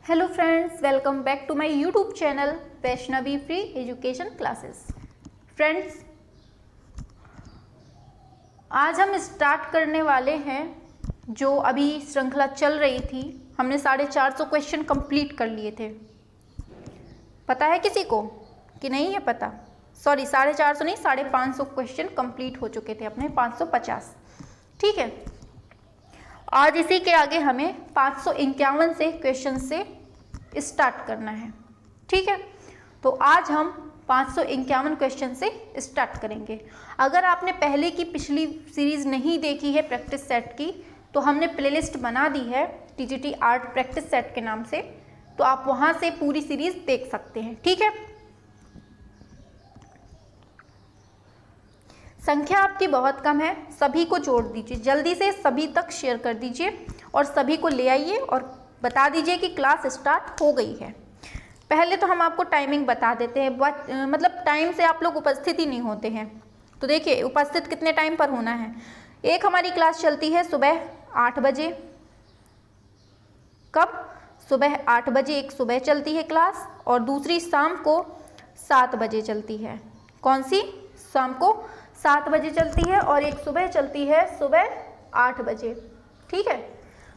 Hello friends, welcome back to my YouTube channel Vaishnavi free education classes. Friends, आज हम start करने वाले हैं जो अभी श्रृंखला चल रही थी। हमने 450 क्वेश्चन कंप्लीट कर लिए थे। पता है किसी को कि नहीं है पता? सॉरी, 450 नहीं, 550 क्वेश्चन कंप्लीट हो चुके थे अपने, 550। ठीक है, आज इसी के आगे हमें 551 से क्वेश्चन से स्टार्ट करना है। ठीक है, तो आज हम 551 क्वेश्चन से स्टार्ट करेंगे। अगर आपने पहले की पिछली सीरीज नहीं देखी है प्रैक्टिस सेट की, तो हमने प्लेलिस्ट बना दी है टीजीटी आर्ट प्रैक्टिस सेट के नाम से, तो आप वहां से पूरी सीरीज देख सकते हैं। ठीक है, संख्या आपकी बहुत कम है, सभी को जोड़ दीजिए, जल्दी से सभी तक शेयर कर दीजिए और सभी को ले आइए और बता दीजिए कि क्लास स्टार्ट हो गई है। पहले तो हम आपको टाइमिंग बता देते हैं, मतलब टाइम से आप लोग उपस्थित ही नहीं होते हैं। तो देखिए, उपस्थित कितने टाइम पर होना है। एक हमारी क्लास चलती है सुबह 8 बजे। कब? सुबह 8 बजे एक सुबह चलती है क्लास, और दूसरी शाम को 7 बजे चलती है। कौन सी? शाम को 7 बजे चलती है, और एक सुबह चलती है सुबह 8 बजे। ठीक है,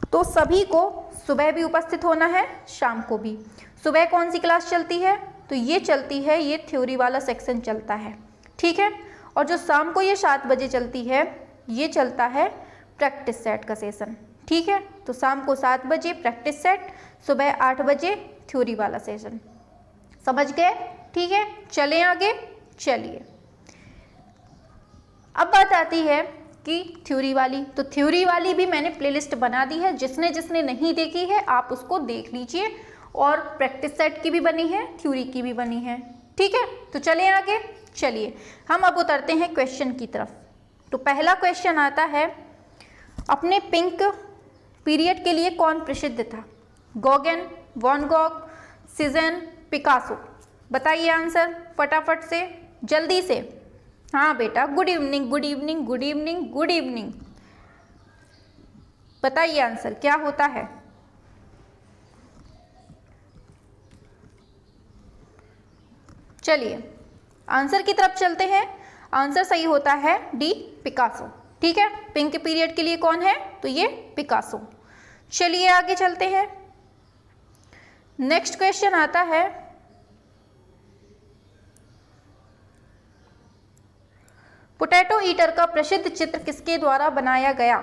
तो सभी को सुबह भी उपस्थित होना है, शाम को भी। सुबह कौन सी क्लास चलती है? तो ये चलती है, ये थ्योरी वाला सेक्शन चलता है। ठीक है, और जो शाम को ये 7 बजे चलती है, ये चलता है प्रैक्टिस सेट का सेशन। ठीक है, तो शाम को 7 बजे प्रैक्टिस सेट, सुबह 8 बजे थ्योरी वाला सेशन। समझ गए? ठीक है, चलें आगे। चलिए, अब बात आती है कि थ्योरी वाली। तो थ्योरी वाली भी मैंने प्लेलिस्ट बना दी है, जिसने जिसने नहीं देखी है आप उसको देख लीजिए। और प्रैक्टिस सेट की भी बनी है, थ्योरी की भी बनी है। ठीक है, तो चलिए आगे। चलिए, हम अब उतरते हैं क्वेश्चन की तरफ। तो पहला क्वेश्चन आता है, अपने पिंक पीरियड के लिए कौन प्रसिद्ध था? गॉगन, वैन गॉग, सीजन, पिकासो। बताइए आंसर फटाफट से, जल्दी से। हाँ बेटा, good evening, good evening, good evening, good evening. बताइए आंसर क्या होता है? चलिए आंसर की तरफ चलते हैं। आंसर सही होता है डी, पिकासो। ठीक है, पिंक पीरियड के लिए कौन है? तो ये पिकासो। चलिए आगे चलते हैं। नेक्स्ट क्वेश्चन आता है, पोटैटो ईटर का प्रसिद्ध चित्र किसके द्वारा बनाया गया?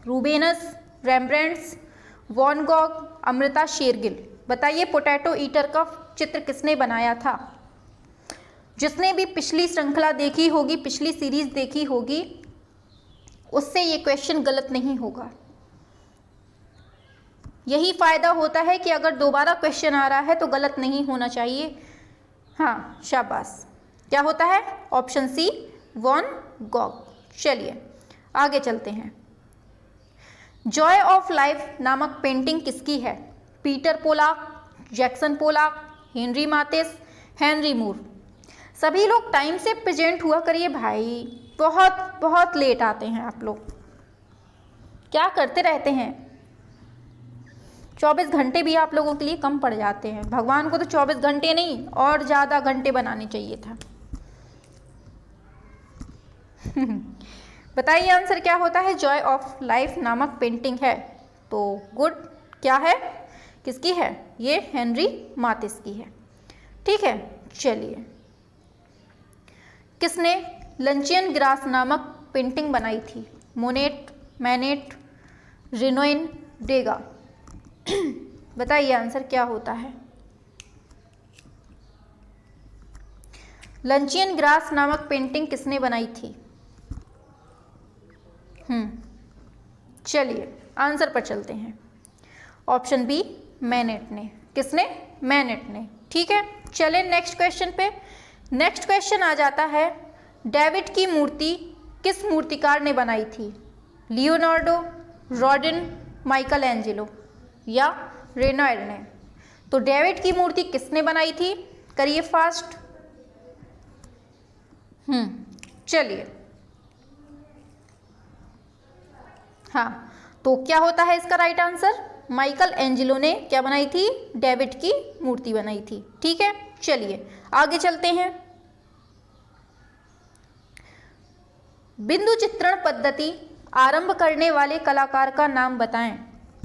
रूबेनस, रेम्ब्रांड्स, वैन गॉग, अमृता शेरगिल। बताइए पोटैटो ईटर का चित्र किसने बनाया था? जिसने भी पिछली श्रृंखला देखी होगी, पिछली सीरीज देखी होगी, उससे ये क्वेश्चन गलत नहीं होगा। यही फायदा होता है कि अगर दोबारा क्वेश्चन आ रहा है तो गलत नहीं होना चाहिए। हाँ, शाबाश। क्या होता है? Option C, van Gogh. चलिए आगे चलते हैं। जॉय ऑफ लाइफ नामक पेंटिंग किसकी है? Peter Pollock, Jackson Pollock, Henri Matisse, Henry Moore. सभी लोग टाइम से प्रेजेंट हुआ करिए भाई, बहुत बहुत लेट आते हैं आप लोग। क्या करते रहते हैं? 24 घंटे भी आप लोगों के लिए कम पड़ जाते हैं। भगवान को तो 24 घंटे नहीं, और ज़्यादा घंटे बनाने चाहिए था। बताइए आंसर क्या होता है? जॉय ऑफ लाइफ नामक पेंटिंग है। तो गुड, क्या है, किसकी है? ये हेनरी मातिस की है। ठीक है, चलिए, किसने लंचियन ग्रास नामक पेंटिंग बनाई थी? Monet, Manet, Renoir, Degas. बताइए आंसर क्या होता है? लंचियन ग्रास नामक पेंटिंग किसने बनाई थी? चलिए आंसर पर चलते हैं। ऑप्शन बी, मैनेट ने। किसने? मैनेट ने। ठीक है, चले नेक्स्ट क्वेश्चन पे। नेक्स्ट क्वेश्चन आ जाता है, डेविड की मूर्ति किस मूर्तिकार ने बनाई थी? लियोनार्डो, रॉडिन, माइकल एंजेलो या रेनॉयर ने? तो डेविड की मूर्ति किसने बनाई थी? करिए फास्ट। चलिए, हाँ, तो क्या होता है इसका राइट आंसर? माइकल एंजेलो ने क्या बनाई थी? डेविड की मूर्ति बनाई थी। ठीक है, चलिए आगे चलते हैं। बिंदु चित्रण पद्धति आरंभ करने वाले कलाकार का नाम बताएं।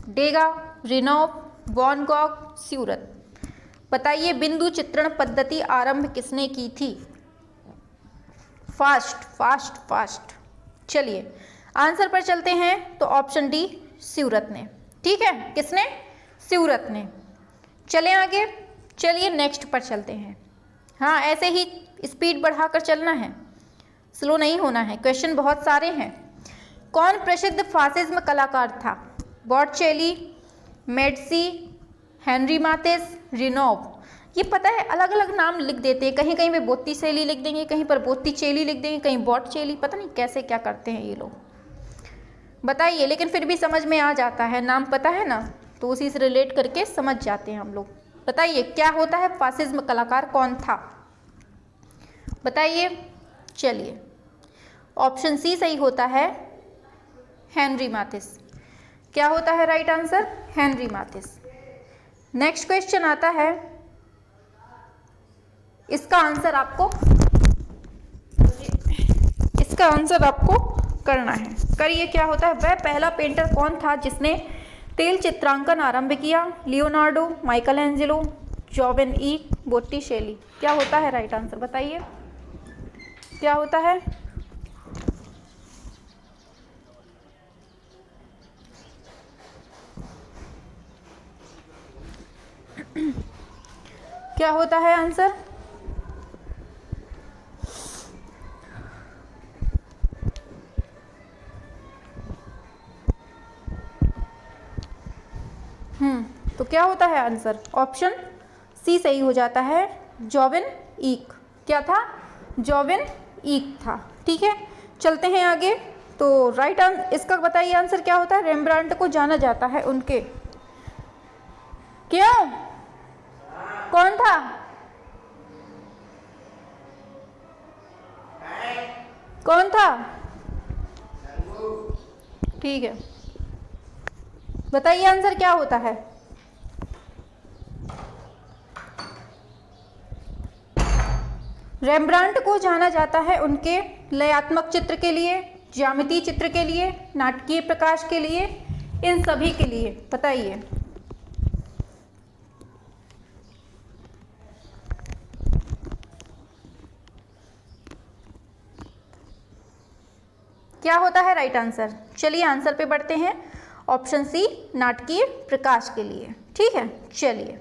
डेगा, रेनॉफ, वैन गॉग, स्यूरत। बताइए बिंदु चित्रण पद्धति आरंभ किसने की थी? Fast fast fast. चलिए आंसर पर चलते हैं, तो ऑप्शन डी स्यूरत ने। ठीक है, किसने? स्यूरत ने। चले आगे, चलिए नेक्स्ट पर चलते हैं। हाँ, ऐसे ही स्पीड बढ़ाकर चलना है, स्लो नहीं होना है, क्वेश्चन बहुत सारे हैं। कौन प्रसिद्ध फासिज्म कलाकार था? बॉटचेली, मेडिसी, हेनरी माथिस, रेनॉफ। ये पता है अलग अलग नाम लिख देते हैं, कहीं कहीं पे बोत्तिचेली लिख देंगे, कहीं पर बोत्तिचेली लिख देंगे, कहीं बॉटचेली, पता नहीं कैसे क्या करते हैं ये लोग, बताइए। लेकिन फिर भी समझ में आ जाता है, नाम पता है ना, तो उसी से रिलेट करके समझ जाते हैं हम लोग। बताइए क्या होता है फासिज्म कलाकार, कौन था? बताइए। चलिए ऑप्शन सी सही होता है, हेनरी माथिस। क्या होता है right answer? Henri Matisse. Next question आता है, इसका आंसर आपको करना है। करिए क्या होता है? वह पहला पेंटर कौन था जिसने तेल चित्रांकन आरंभ किया? लियोनार्डो, माइकल एंजेलो, जॉवेन ई, बोत्तिचेली। क्या होता है राइट आंसर? बताइए क्या होता है? क्या होता है आंसर? तो क्या होता है आंसर? ऑप्शन सी सही हो जाता है, जॉवेन ईक। क्या था? जॉवेन ईक था। ठीक है, चलते हैं आगे। तो राइट आंसर इसका बताइए, आंसर क्या होता है? रेम्ब्रांट को जाना जाता है उनके, क्यों? कौन था? कौन था? ठीक है, बताइए आंसर क्या होता है? रेम्ब्रांट को जाना जाता है उनके लयात्मक चित्र के लिए, ज्यामितीय चित्र के लिए, नाटकीय प्रकाश के लिए, इन सभी के लिए। बताइए। क्या होता है राइट आंसर? चलिए आंसर पे बढ़ते हैं। ऑप्शन सी, नाटकीय प्रकाश के लिए। ठीक है, चलिए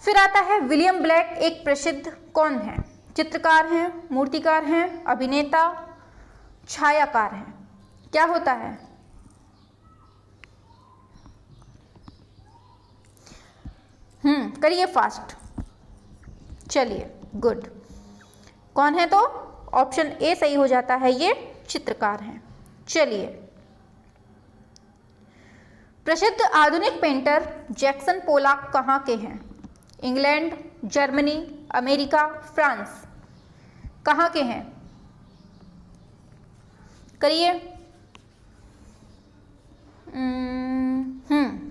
फिर आता है विलियम ब्लैक एक प्रसिद्ध कौन है? चित्रकार हैं, मूर्तिकार हैं, अभिनेता, छायाकार हैं। क्या होता है? करिए फास्ट। चलिए गुड। कौन है? तो ऑप्शन ए सही हो जाता है, ये चित्रकार हैं। चलिए, प्रसिद्ध आधुनिक पेंटर जैक्सन पोलॉक कहाँ के हैं? England, Germany, America, France. कहाँ के हैं? करिए।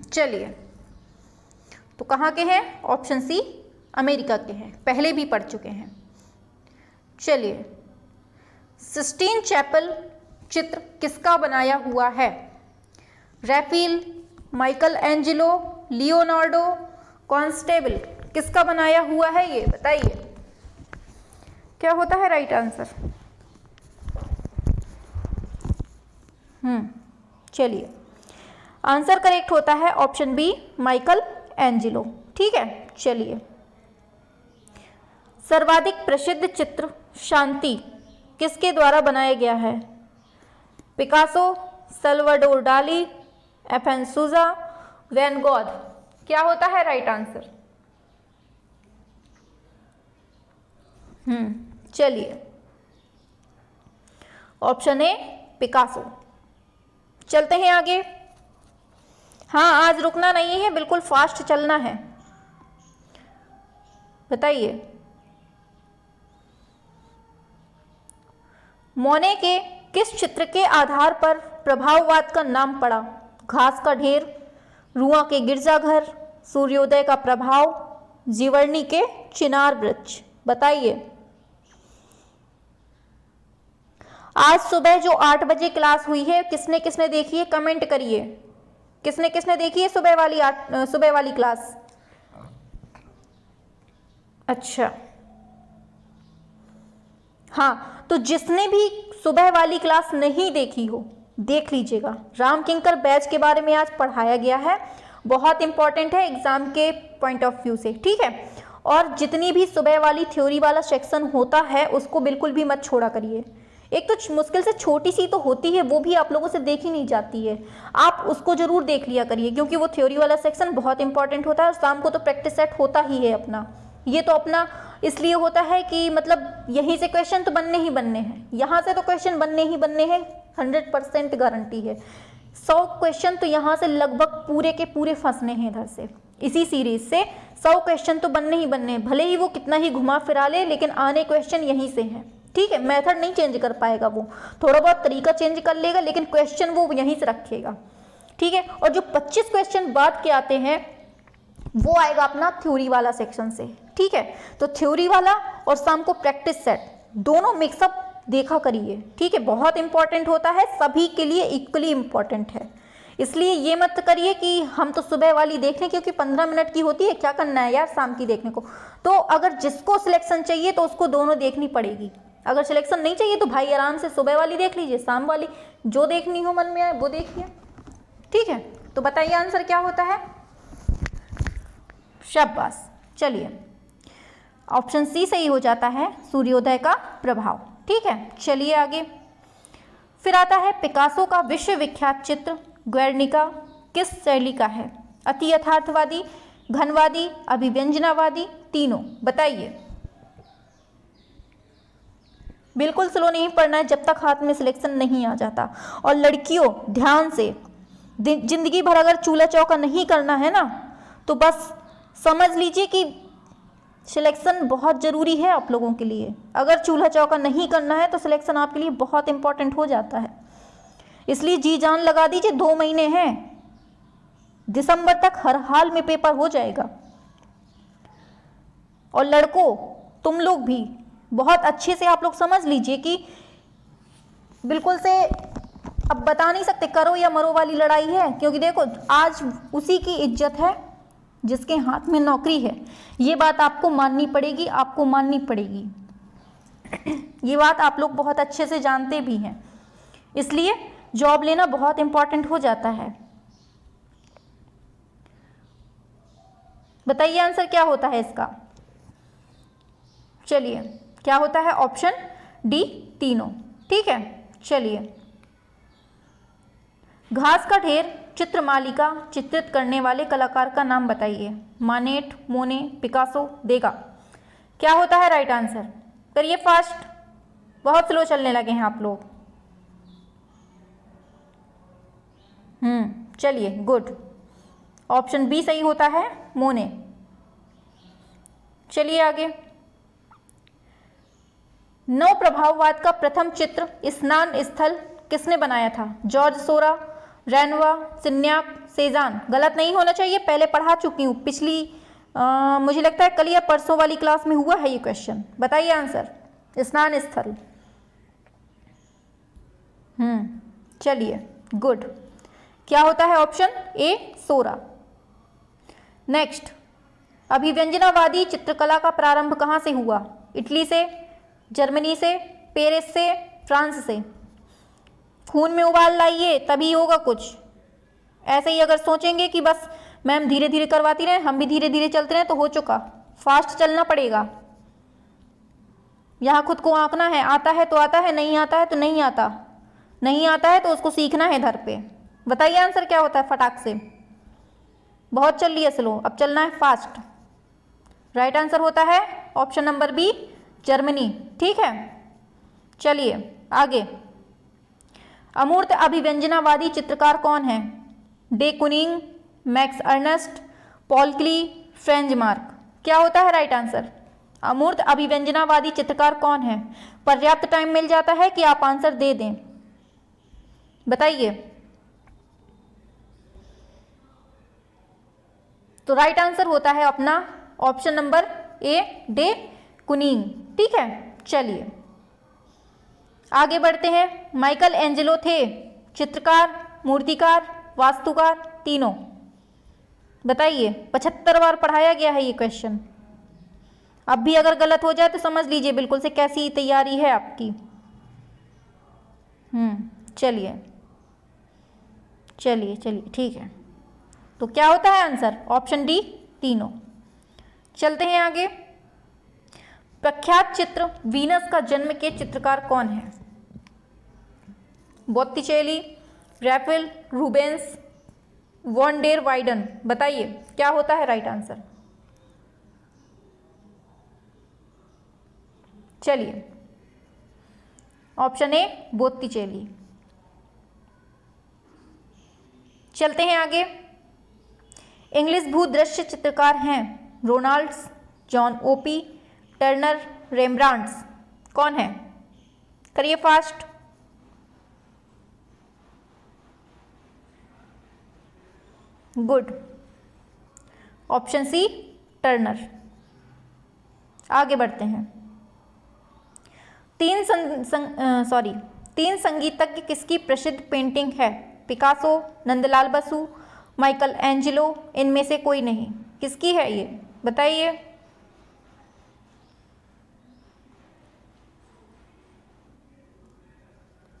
चलिए, तो कहाँ के हैं? ऑप्शन सी, अमेरिका के हैं, पहले भी पढ़ चुके हैं। चलिए, सिस्टीन चैपल चित्र किसका बनाया हुआ है? Raphael, Michael Angelo, Leonardo, constable. किसका बनाया हुआ है ये? बताइए क्या होता है राइट आंसर? चलिए, आंसर करेक्ट होता है ऑप्शन बी, माइकल एंजेलो। ठीक है, चलिए सर्वाधिक प्रसिद्ध चित्र शांति किसके द्वारा बनाया गया है? पिकासो, सल्वाडोर डाली, एफएन सूजा, वैन गॉग। क्या होता है राइट आंसर? चलिए, ऑप्शन ए, पिकासो। चलते हैं आगे। हाँ, आज रुकना नहीं है, बिल्कुल फास्ट चलना है। बताइए। मोने के किस चित्र के आधार पर प्रभाववाद का नाम पड़ा? घास का ढेर, रुआ के गिरजाघर, सूर्योदय का प्रभाव, जीवर्णी के चिनार वृक्ष। बताइए। आज सुबह जो 8 बजे क्लास हुई है, किसने किसने देखी है कमेंट करिए। किसने किसने देखी है सुबह वाली क्लास? अच्छा, हाँ, तो जिसने भी सुबह वाली क्लास नहीं देखी हो देख लीजिएगा। राम किंकर बैच के बारे में आज पढ़ाया गया है, बहुत इंपॉर्टेंट है एग्जाम के पॉइंट ऑफ व्यू से, ठीक है। और जितनी भी सुबह वाली थ्योरी वाला सेक्शन होता है उसको बिल्कुल भी मत छोड़ा करिए। एक तो मुश्किल से छोटी सी तो होती है, वो भी आप लोगों से देखी नहीं जाती है, आप उसको जरूर देख लिया करिए, क्योंकि वो थ्योरी वाला सेक्शन बहुत इंपॉर्टेंट होता है। और शाम को तो प्रैक्टिस सेट होता ही है अपना, ये तो अपना इसलिए होता है कि मतलब यहीं से क्वेश्चन तो बनने ही बनने हैं, यहाँ से तो क्वेश्चन बनने ही बनने हैं, 100% गारंटी है। 100 क्वेश्चन तो यहाँ से लगभग पूरे के पूरे फंसने हैं इधर से, इसी सीरीज से 100 क्वेश्चन तो बनने ही बनने हैं, भले ही वो कितना ही घुमा फिरा ले, लेकिन आने क्वेश्चन यहीं से हैं, ठीक है। मेथड नहीं चेंज कर पाएगा, वो थोड़ा बहुत तरीका चेंज कर लेगा, लेकिन क्वेश्चन वो यहीं से रखेगा, ठीक है। और जो 25 क्वेश्चन बाद के आते हैं वो आएगा अपना थ्योरी वाला सेक्शन से, ठीक है। तो थ्योरी वाला और शाम को प्रैक्टिस सेट दोनों मिक्सअप देखा करिए, ठीक है। बहुत इंपॉर्टेंट होता है, सभी के लिए इक्वली इंपॉर्टेंट है, इसलिए ये मत करिए कि हम तो सुबह वाली देख लें क्योंकि 15 मिनट की होती है, क्या करना है यार शाम की देखने को। तो अगर जिसको सिलेक्शन चाहिए तो उसको दोनों देखनी पड़ेगी, अगर सिलेक्शन नहीं चाहिए तो भाई आराम से सुबह वाली देख लीजिए, शाम वाली जो देखनी हो मन में आए वो देखिए, ठीक है। तो बताइए आंसर क्या होता है? शाबाश, चलिए ऑप्शन सी सही हो जाता है, सूर्योदय का प्रभाव, ठीक है। चलिए आगे, फिर आता है पिकासो का विश्व विख्यात चित्र गुएर्निका किस शैली का है? अति यथार्थवादी, घनवादी, अभिव्यंजनावादी, तीनों। बताइए। बिल्कुल स्लो नहीं पढ़ना है जब तक हाथ में सिलेक्शन नहीं आ जाता। और लड़कियों ध्यान से, जिंदगी भर अगर चूल्हा चौका नहीं करना है ना तो बस समझ लीजिए कि सिलेक्शन बहुत ज़रूरी है आप लोगों के लिए। अगर चूल्हा चौका नहीं करना है तो सिलेक्शन आपके लिए बहुत इंपॉर्टेंट हो जाता है, इसलिए जी जान लगा दीजिए। 2 महीने हैं, दिसंबर तक हर हाल में पेपर हो जाएगा। और लड़कों तुम लोग भी बहुत अच्छे से आप लोग समझ लीजिए कि बिल्कुल से अब बता नहीं सकते करो या मरो वाली लड़ाई है, क्योंकि देखो आज उसी की इज्जत है जिसके हाथ में नौकरी है, ये बात आपको माननी पड़ेगी, आपको माननी पड़ेगी। ये बात आप लोग बहुत अच्छे से जानते भी हैं, इसलिए जॉब लेना बहुत इंपॉर्टेंट हो जाता है। बताइए आंसर क्या होता है इसका? चलिए क्या होता है? ऑप्शन डी, तीनों, ठीक है। चलिए, घास का ढेर चित्रमालिका चित्रित करने वाले कलाकार का नाम बताइए। मानेट, मोने, पिकासो, देगा। क्या होता है राइट आंसर? करिए फास्ट, बहुत स्लो चलने लगे हैं आप लोग। चलिए गुड, ऑप्शन बी सही होता है, मोने। चलिए आगे, नव प्रभाववाद का प्रथम चित्र स्नान स्थल किसने बनाया था? जॉर्ज सोरा, रेनवा, सिन्याक, सेजान। गलत नहीं होना चाहिए, पहले पढ़ा चुकी हूँ, पिछली मुझे लगता है कल या परसों वाली क्लास में हुआ है ये क्वेश्चन। बताइए आंसर, स्नान स्थल। चलिए गुड, क्या होता है? Option A, Zorah. नेक्स्ट, अभिव्यंजनावादी चित्रकला का प्रारंभ कहाँ से हुआ? इटली से, जर्मनी से, पेरिस से, फ्रांस से। खून में उबाल लाइए तभी होगा कुछ, ऐसे ही अगर सोचेंगे कि बस मैम धीरे धीरे करवाती रहे, हम भी धीरे धीरे चलते रहे तो हो चुका। फास्ट चलना पड़ेगा, यहाँ खुद को आंकना है, आता है तो आता है, नहीं आता है तो नहीं आता, नहीं आता है तो उसको सीखना है घर पे। बताइए आंसर क्या होता है फटाक से? बहुत चल रही है स्लो, अब चलना है फास्ट। राइट आंसर होता है ऑप्शन नंबर बी, जर्मनी, ठीक है। चलिए आगे, अमूर्त अभिव्यंजनावादी चित्रकार कौन है? डे कुनिंग, मैक्स अर्नस्ट, पॉल क्ली, फ्रेंच मार्क। क्या होता है राइट आंसर? अमूर्त अभिव्यंजनावादी चित्रकार कौन है? पर्याप्त टाइम मिल जाता है कि आप आंसर दे दें। बताइए। तो राइट आंसर होता है अपना ऑप्शन नंबर ए, डे कुनिंग। ठीक है, चलिए आगे बढ़ते हैं। माइकल एंजेलो थे चित्रकार, मूर्तिकार, वास्तुकार, तीनों? बताइए, 75 बार पढ़ाया गया है ये क्वेश्चन। अब भी अगर गलत हो जाए तो समझ लीजिए बिल्कुल से कैसी तैयारी है आपकी। चलिए चलिए चलिए, ठीक है। तो क्या होता है आंसर? ऑप्शन डी, तीनों। चलते हैं आगे। प्रख्यात चित्र वीनस का जन्म के चित्रकार कौन है? Botticelli, Raphael, Rubens, van der Weyden? बताइए क्या होता है राइट आंसर? चलिए, ऑप्शन ए, बोत्तिचेली। चलते हैं आगे। इंग्लिश भूदृश्य चित्रकार हैं Reynolds, John Opie, Turner, Rembrandts? कौन है? करिए fast. Good, option C, Turner. आगे बढ़ते हैं। तीन संगीतज्ञ किसकी प्रसिद्ध पेंटिंग है? Picasso, Nandalal Basu, Michelangelo, इनमें से कोई नहीं। किसकी है ये? बताइए।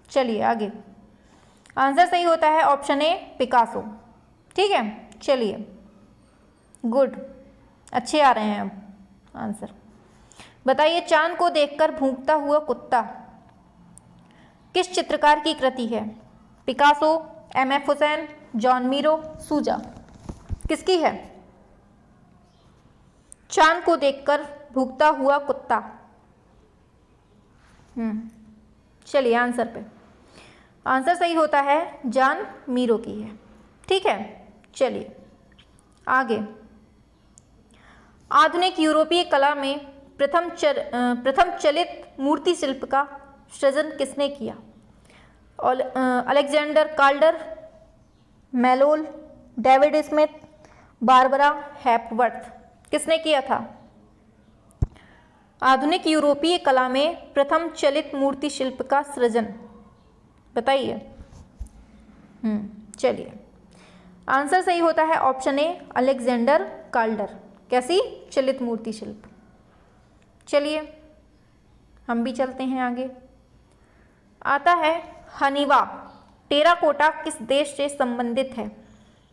चलिए आगे। आंसर सही होता है ऑप्शन ए, पिकासो। ठीक है, चलिए गुड, अच्छे आ रहे हैं अब आंसर। बताइए, चांद को देखकर भूखता हुआ कुत्ता किस चित्रकार की कृति है? Picasso, MF. Hussain, John Miro, सूजा? किसकी है? चांद को देखकर भूखता हुआ कुत्ता। चलिए आंसर पे। आंसर सही होता है जॉन मीरो की है। ठीक है, चलिए आगे। आधुनिक यूरोपीय कला में प्रथम चलित मूर्ति शिल्प का सृजन किसने किया? Alexander Calder, Maillol, David Smith, Barbara Hepworth? किसने किया था? आधुनिक यूरोपीय कला में प्रथम चलित मूर्ति शिल्प का सृजन, बताइए। चलिए, आंसर सही होता है ऑप्शन ए, अलेक्जेंडर काल्डर। कैसी चलित मूर्ति शिल्प? चलिए हम भी चलते हैं आगे। आता है हनीवा टेराकोटा किस देश से संबंधित है?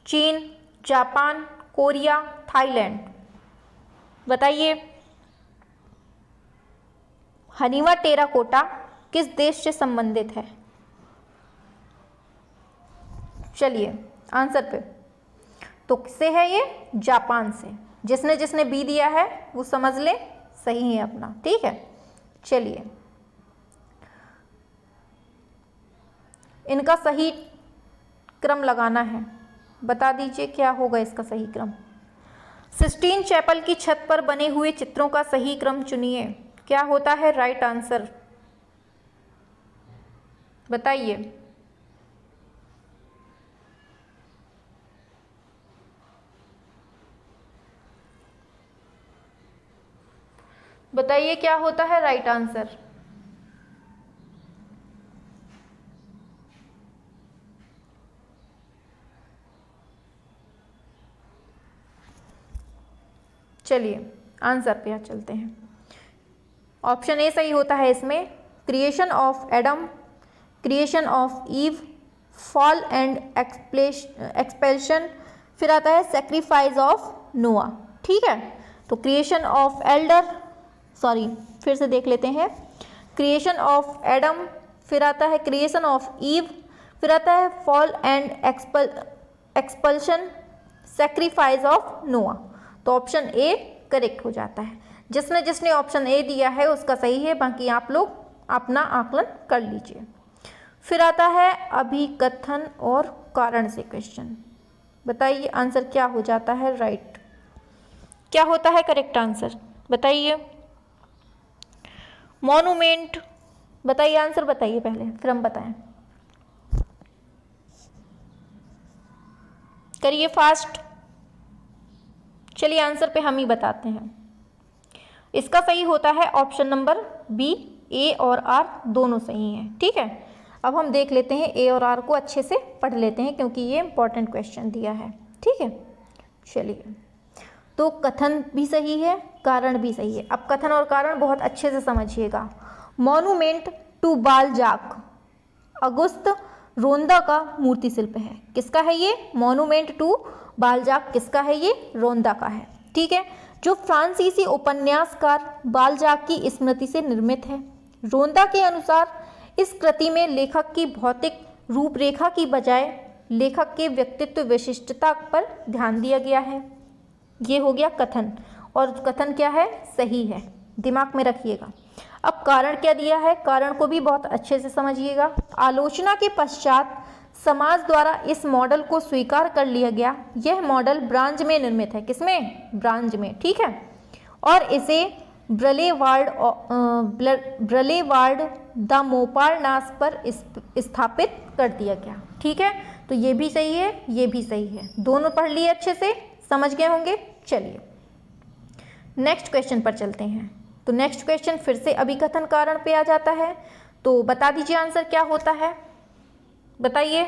चीन, जापान, कोरिया, थाईलैंड? बताइए, हनीवा टेराकोटा किस देश से संबंधित है? चलिए आंसर पे। तो किससे है ये? जापान से। जिसने जिसने बी दिया है वो समझ ले सही है अपना। ठीक है, चलिए इनका सही क्रम लगाना है, बता दीजिए क्या होगा इसका सही क्रम। सिस्टीन चैपल की छत पर बने हुए चित्रों का सही क्रम चुनिए। क्या होता है राइट आंसर? बताइए। बताइए क्या होता है राइट आंसर? चलिए आंसर पे चलते हैं। ऑप्शन ए सही होता है इसमें। Creation of Adam, creation of Eve, fall and expulsion, फिर आता है सेक्रीफाइस ऑफ नोआ। ठीक है, तो क्रिएशन ऑफ फिर से देख लेते हैं। क्रिएशन ऑफ एडम, फिर आता है क्रिएशन ऑफ ईव, फिर आता है fall and expulsion, sacrifice of नोआ। तो ऑप्शन ए करेक्ट हो जाता है। जिसने जिसने ऑप्शन ए दिया है उसका सही है, बाकी आप लोग अपना आकलन कर लीजिए। फिर आता है अभिकथन और कारण से क्वेश्चन। बताइए आंसर क्या हो जाता है राइट? क्या होता है करेक्ट आंसर? बताइए। मॉन्यूमेंट, बताइए आंसर बताइए पहले, फिर हम बताएं। करिए फास्ट। चलिए आंसर पे हम ही बताते हैं। इसका सही होता है ऑप्शन नंबर बी, ए और आर दोनों सही हैं। ठीक है, अब हम देख लेते हैं ए और आर को अच्छे से पढ़ लेते हैं क्योंकि ये इंपॉर्टेंट क्वेश्चन दिया है। ठीक है, चलिए, तो कथन भी सही है, कारण भी सही है। अब कथन और कारण बहुत अच्छे से समझिएगा। मॉन्यूमेंट टू बालजाक अगुस्त रोंदा का मूर्ति शिल्प है। किसका है ये? मॉन्यूमेंट टू बालजाक किसका है? ये रोंदा का है। ठीक है, जो फ्रांसीसी उपन्यासकार बालजाक की स्मृति से निर्मित है। रोंदा के अनुसार इस कृति में लेखक की भौतिक रूपरेखा की बजाय लेखक के व्यक्तित्व विशिष्टता पर ध्यान दिया गया है। ये हो गया कथन, और कथन क्या है? सही है, दिमाग में रखिएगा। अब कारण क्या दिया है? कारण को भी बहुत अच्छे से समझिएगा। आलोचना के पश्चात समाज द्वारा इस मॉडल को स्वीकार कर लिया गया। यह मॉडल ब्रांज में निर्मित है। किसमें? ब्रांज में। ठीक है, और इसे ब्रलेवार्ड द मोपारनास पर स्थापित कर दिया गया। ठीक है, तो ये भी सही है, ये भी सही है, दोनों पढ़ लिए, अच्छे से समझ गए होंगे। चलिए नेक्स्ट क्वेश्चन पर चलते हैं। तो नेक्स्ट क्वेश्चन फिर से अभिकथन कारण पे आ जाता है। तो बता दीजिए आंसर क्या होता है, बताइए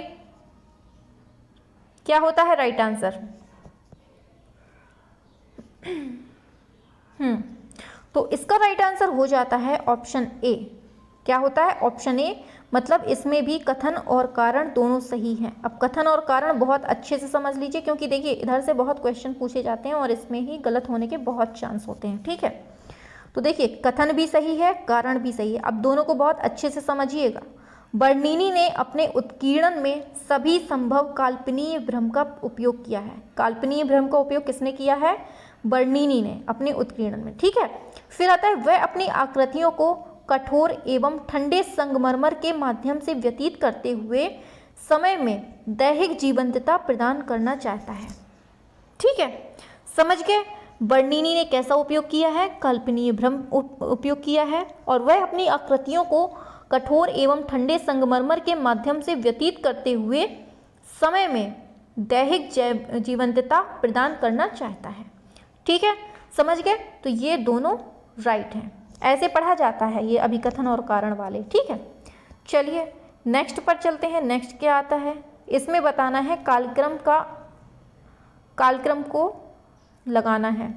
क्या होता है राइट आंसर? तो इसका राइट आंसर हो जाता है ऑप्शन ए। क्या होता है? ऑप्शन ए, मतलब इसमें भी कथन और कारण दोनों सही हैं। अब कथन और कारण बहुत अच्छे से समझ लीजिए क्योंकि देखिए इधर से बहुत क्वेश्चन पूछे जाते हैं और इसमें ही गलत होने के बहुत चांस होते हैं। ठीक है, तो देखिए कथन भी सही है, कारण भी सही है। अब दोनों को बहुत अच्छे से समझिएगा। बर्नीनी ने अपने उत्कीर्णन में सभी संभव काल्पनीय भ्रम का उपयोग किया है। काल्पनीय भ्रम का उपयोग किसने किया है? बर्नीनी ने अपने उत्कीर्णन में। ठीक है, फिर आता है वह अपनी आकृतियों को कठोर एवं ठंडे संगमरमर के माध्यम से व्यतीत करते हुए समय में दैहिक जीवंतता प्रदान करना चाहता है। ठीक है, समझ गए? बर्नीनी ने कैसा उपयोग किया है? काल्पनीय भ्रम उपयोग किया है, और वह अपनी आकृतियों को कठोर एवं ठंडे संगमरमर के माध्यम से व्यतीत करते हुए समय में दैहिक जीवंतता प्रदान करना चाहता है। ठीक है, समझ गए? तो ये दोनों राइट हैं, ऐसे पढ़ा जाता है ये अभिकथन और कारण वाले। ठीक है, चलिए नेक्स्ट पर चलते हैं। नेक्स्ट क्या आता है? इसमें बताना है कालक्रम को लगाना है।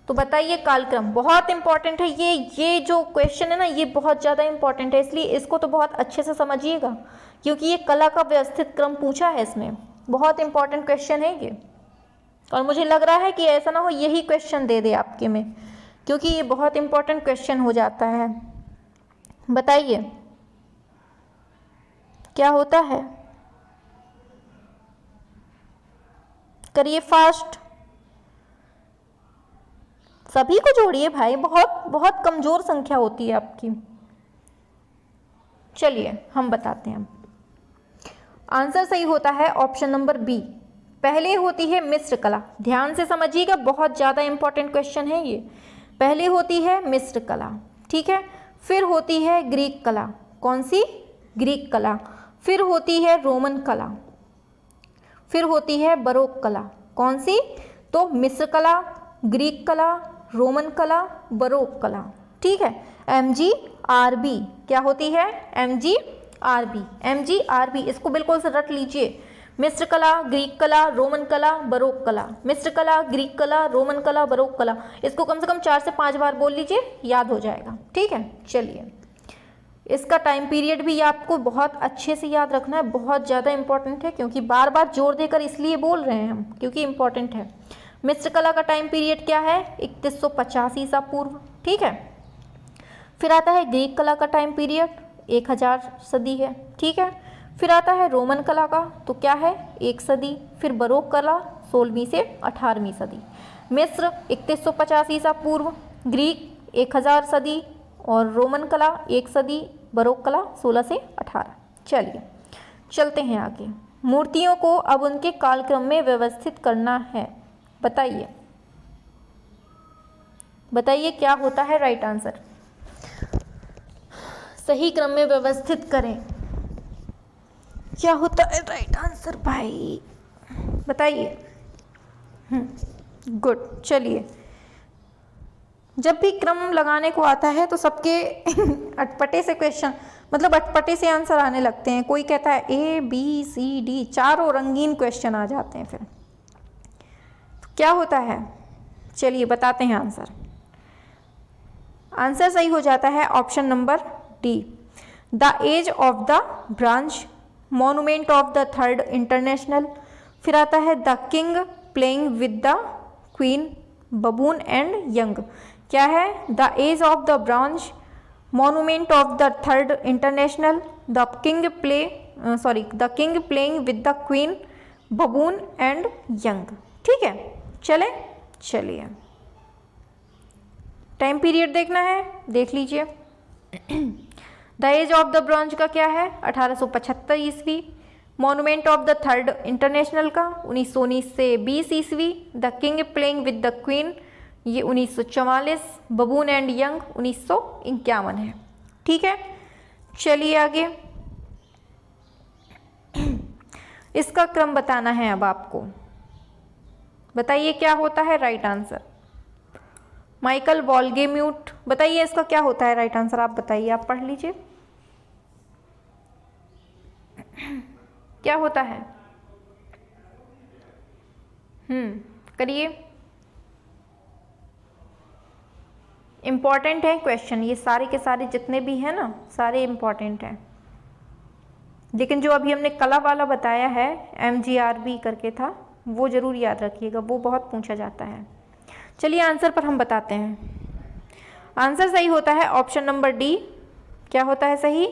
तो बताइए कालक्रम बहुत इंपॉर्टेंट है। ये जो क्वेश्चन है ना, ये बहुत ज़्यादा इंपॉर्टेंट है, इसलिए इसको तो बहुत अच्छे से समझिएगा क्योंकि ये कला का व्यवस्थित क्रम पूछा है इसमें। बहुत इंपॉर्टेंट क्वेश्चन है ये, और मुझे लग रहा है कि ऐसा ना हो यही क्वेश्चन दे दे आपके में, क्योंकि ये बहुत इंपॉर्टेंट क्वेश्चन हो जाता है। बताइए क्या होता है? करिए फास्ट, सभी को जोड़िए भाई, बहुत बहुत कमजोर संख्या होती है आपकी। चलिए हम बताते हैं। आंसर सही होता है ऑप्शन नंबर बी। पहले होती है मिश्र कला। ध्यान से समझिएगा, बहुत ज़्यादा इंपॉर्टेंट क्वेश्चन है ये। पहले होती है मिश्र कला, ठीक है, फिर होती है ग्रीक कला। कौन सी? ग्रीक कला। फिर होती है रोमन कला, फिर होती है बरोक कला। कौन सी? तो मिश्र कला, ग्रीक कला, रोमन कला, बरोक कला। ठीक है, MGRB क्या होती है? MGRB, MGRB इसको बिल्कुल से रट लीजिए। मिश्र कला, ग्रीक कला, रोमन कला, बरोक कला। मिश्र कला, ग्रीक कला, रोमन कला, बरोक कला। इसको कम से कम 4 से 5 बार बोल लीजिए, याद हो जाएगा। ठीक है, चलिए इसका टाइम पीरियड भी आपको बहुत अच्छे से याद रखना है, बहुत ज़्यादा इंपॉर्टेंट है, क्योंकि बार बार जोर देकर इसलिए बोल रहे हैं हम क्योंकि इंपॉर्टेंट है। मिश्र कला का टाइम पीरियड क्या है? 3150 ईसा पूर्व। ठीक है, फिर आता है ग्रीक कला का टाइम पीरियड 1000 सदी है। ठीक है, फिर आता है रोमन कला का, तो क्या है? 1 सदी। फिर बरोक कला 16वीं से 18वीं सदी। मिस्र 3150 ईसा पूर्व, ग्रीक 1000 सदी, और रोमन कला 1 सदी, बरोक कला 16 से 18। चलिए चलते हैं आगे। मूर्तियों को अब उनके कालक्रम में व्यवस्थित करना है। बताइए बताइए क्या होता है राइट आंसर? सही क्रम में व्यवस्थित करें, क्या होता है राइट आंसर भाई? बताइए। गुड। चलिए, जब भी क्रम लगाने को आता है तो सबके अटपटे से क्वेश्चन, मतलब अटपटे से आंसर आने लगते हैं। कोई कहता है A B C D, चारों रंगीन क्वेश्चन आ जाते हैं। फिर तो क्या होता है, चलिए बताते हैं आंसर। आंसर सही हो जाता है option number D, the age of the branch, monument of the third international. फिर आता है the king playing with the queen, baboon and young. क्या है, the age of the branch, monument of the third international, the king playing with the queen, baboon and young. ठीक है, चलिए time period देखना है, देख लीजिए। The age of the bronze का क्या है, 1875 ईस्वी। Monument of the third international का 1919 से 20 ईस्वी। The king playing with the queen ये 1944। बबून एंड यंग 1951 है। ठीक है, चलिए आगे। इसका क्रम बताना है अब आपको। बताइए क्या होता है राइट आंसर। माइकल वॉल्गेम्यूट, बताइए इसका क्या होता है राइट आंसर। आप बताइए, आप पढ़ लीजिए क्या होता है। करिए, इम्पॉर्टेंट है क्वेश्चन, ये सारे के सारे जितने भी हैं ना, सारे इम्पॉर्टेंट हैं। लेकिन जो अभी हमने कला वाला बताया है, MGRB करके था, वो जरूर याद रखिएगा, वो बहुत पूछा जाता है। चलिए आंसर पर हम बताते हैं। आंसर सही होता है ऑप्शन नंबर डी। क्या होता है सही,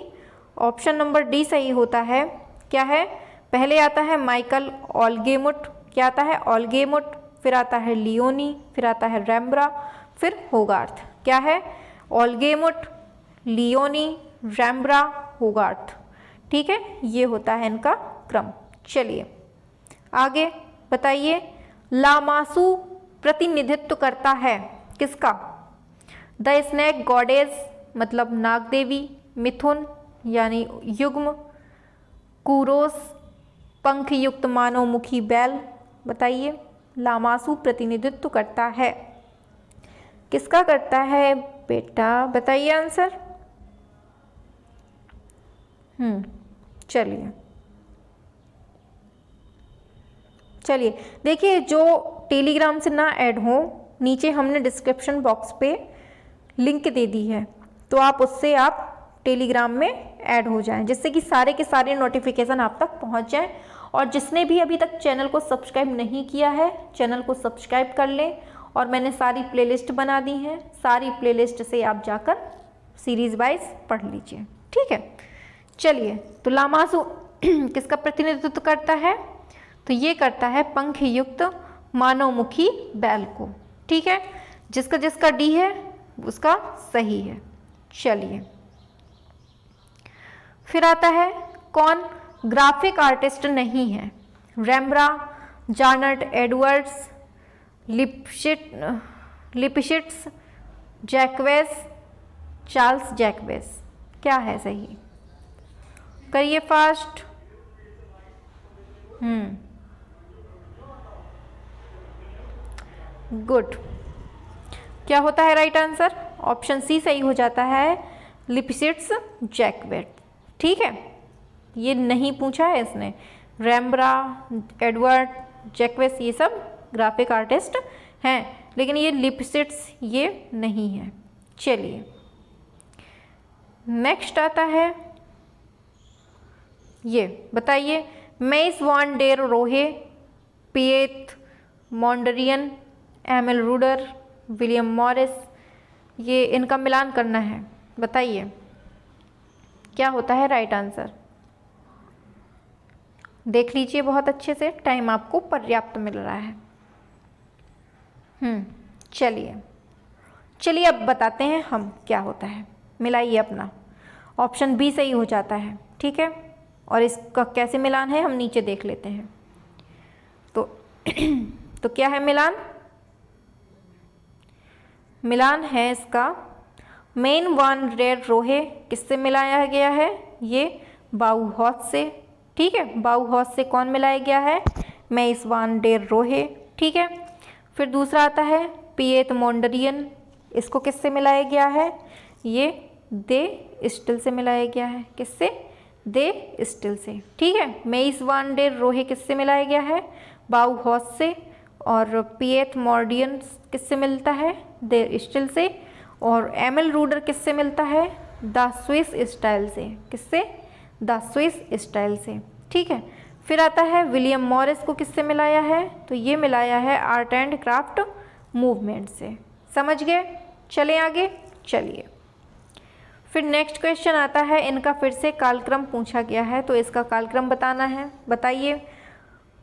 ऑप्शन नंबर डी सही होता है। क्या है, पहले आता है माइकल ऑलगेमुट। क्या आता है, ऑलगेमुट। फिर आता है लियोनी, फिर आता है रैम्ब्रा, फिर होगार्थ। क्या है, ऑलगेमुट, लियोनी, रैम्ब्रा, होगार्थ। ठीक है, ये होता है इनका क्रम। चलिए आगे बताइए। लामासू प्रतिनिधित्व करता है किसका। द स्नेक गॉडेस मतलब नाग देवी, मिथुन यानी युग्म, कुरोस पंख युक्त मानवमुखी बैल। बताइए, लामासू प्रतिनिधित्व करता है किसका करता है बेटा, बताइए आंसर। चलिए देखिए, जो टेलीग्राम से ना ऐड हो, नीचे हमने डिस्क्रिप्शन बॉक्स पे लिंक दे दी है, तो आप उससे आप टेलीग्राम में ऐड हो जाएं, जिससे कि सारे के सारे नोटिफिकेशन आप तक पहुंच जाएं। और जिसने भी अभी तक चैनल को सब्सक्राइब नहीं किया है, चैनल को सब्सक्राइब कर लें। और मैंने सारी प्लेलिस्ट बना दी हैं, सारी प्लेलिस्ट से आप जाकर सीरीज वाइज पढ़ लीजिए। ठीक है, चलिए। तो लामासू किसका प्रतिनिधित्व करता है, तो ये करता है पंख युक्त मानवमुखी बैल को। ठीक है, जिसका जिसका डी है उसका सही है। चलिए फिर आता है कौन ग्राफिक आर्टिस्ट नहीं है। Rembrandt, Jarnet Edwards, Lipchitz, Jacques, Charles Jacques. क्या है सही, करिए फास्ट। गुड। क्या होता है राइट आंसर, ऑप्शन सी सही हो जाता है, लिपशिट्स जैक्वेट। ठीक है, ये नहीं पूछा है इसने। रैम्ब्रा, एडवर्ड, जैक्वेस ये सब ग्राफिक आर्टिस्ट हैं, लेकिन ये लिपशिट्स ये नहीं है। चलिए नेक्स्ट आता है, ये बताइए। मेइस वान डेर रोहे, पिएट मॉन्डरियन, एमिल रूडर, विलियम मॉरिस, ये इनका मिलान करना है। बताइए क्या होता है राइट आंसर। देख लीजिए बहुत अच्छे से, टाइम आपको पर्याप्त मिल रहा है। चलिए अब बताते हैं हम क्या होता है। मिलाइए अपना, ऑप्शन बी सही हो जाता है। ठीक है, और इसका कैसे मिलान है हम नीचे देख लेते हैं। तो क्या है मिलान, मिलान है इसका मेन वान डेर रोहे किससे मिलाया गया है, ये बाउहॉस से। ठीक है, बाउहॉस से कौन मिलाया गया है, मेइस वान डेर रोहे। ठीक है, फिर दूसरा आता है पिएट मोंडरियन, इसको किससे मिलाया गया है? ये दे स्टिल से मिलाया गया है। किससे? They still say. ठीक है। मेइस वान डेर रोहे किससे मिलाया गया है? बाउहॉस से। और पिएट मोंडरियन किससे मिलता है? They still say. और एमिल रूडर किससे मिलता है? द स्विस स्टाइल से। किससे? द स्विस स्टाइल से। ठीक है। फिर आता है विलियम मॉरिस को किससे मिलाया है? तो ये मिलाया है आर्ट एंड क्राफ्ट मूवमेंट से। समझ गए? चलें आगे। चलिए फिर नेक्स्ट क्वेश्चन आता है, इनका फिर से कालक्रम पूछा गया है, तो इसका कालक्रम बताना है। बताइए।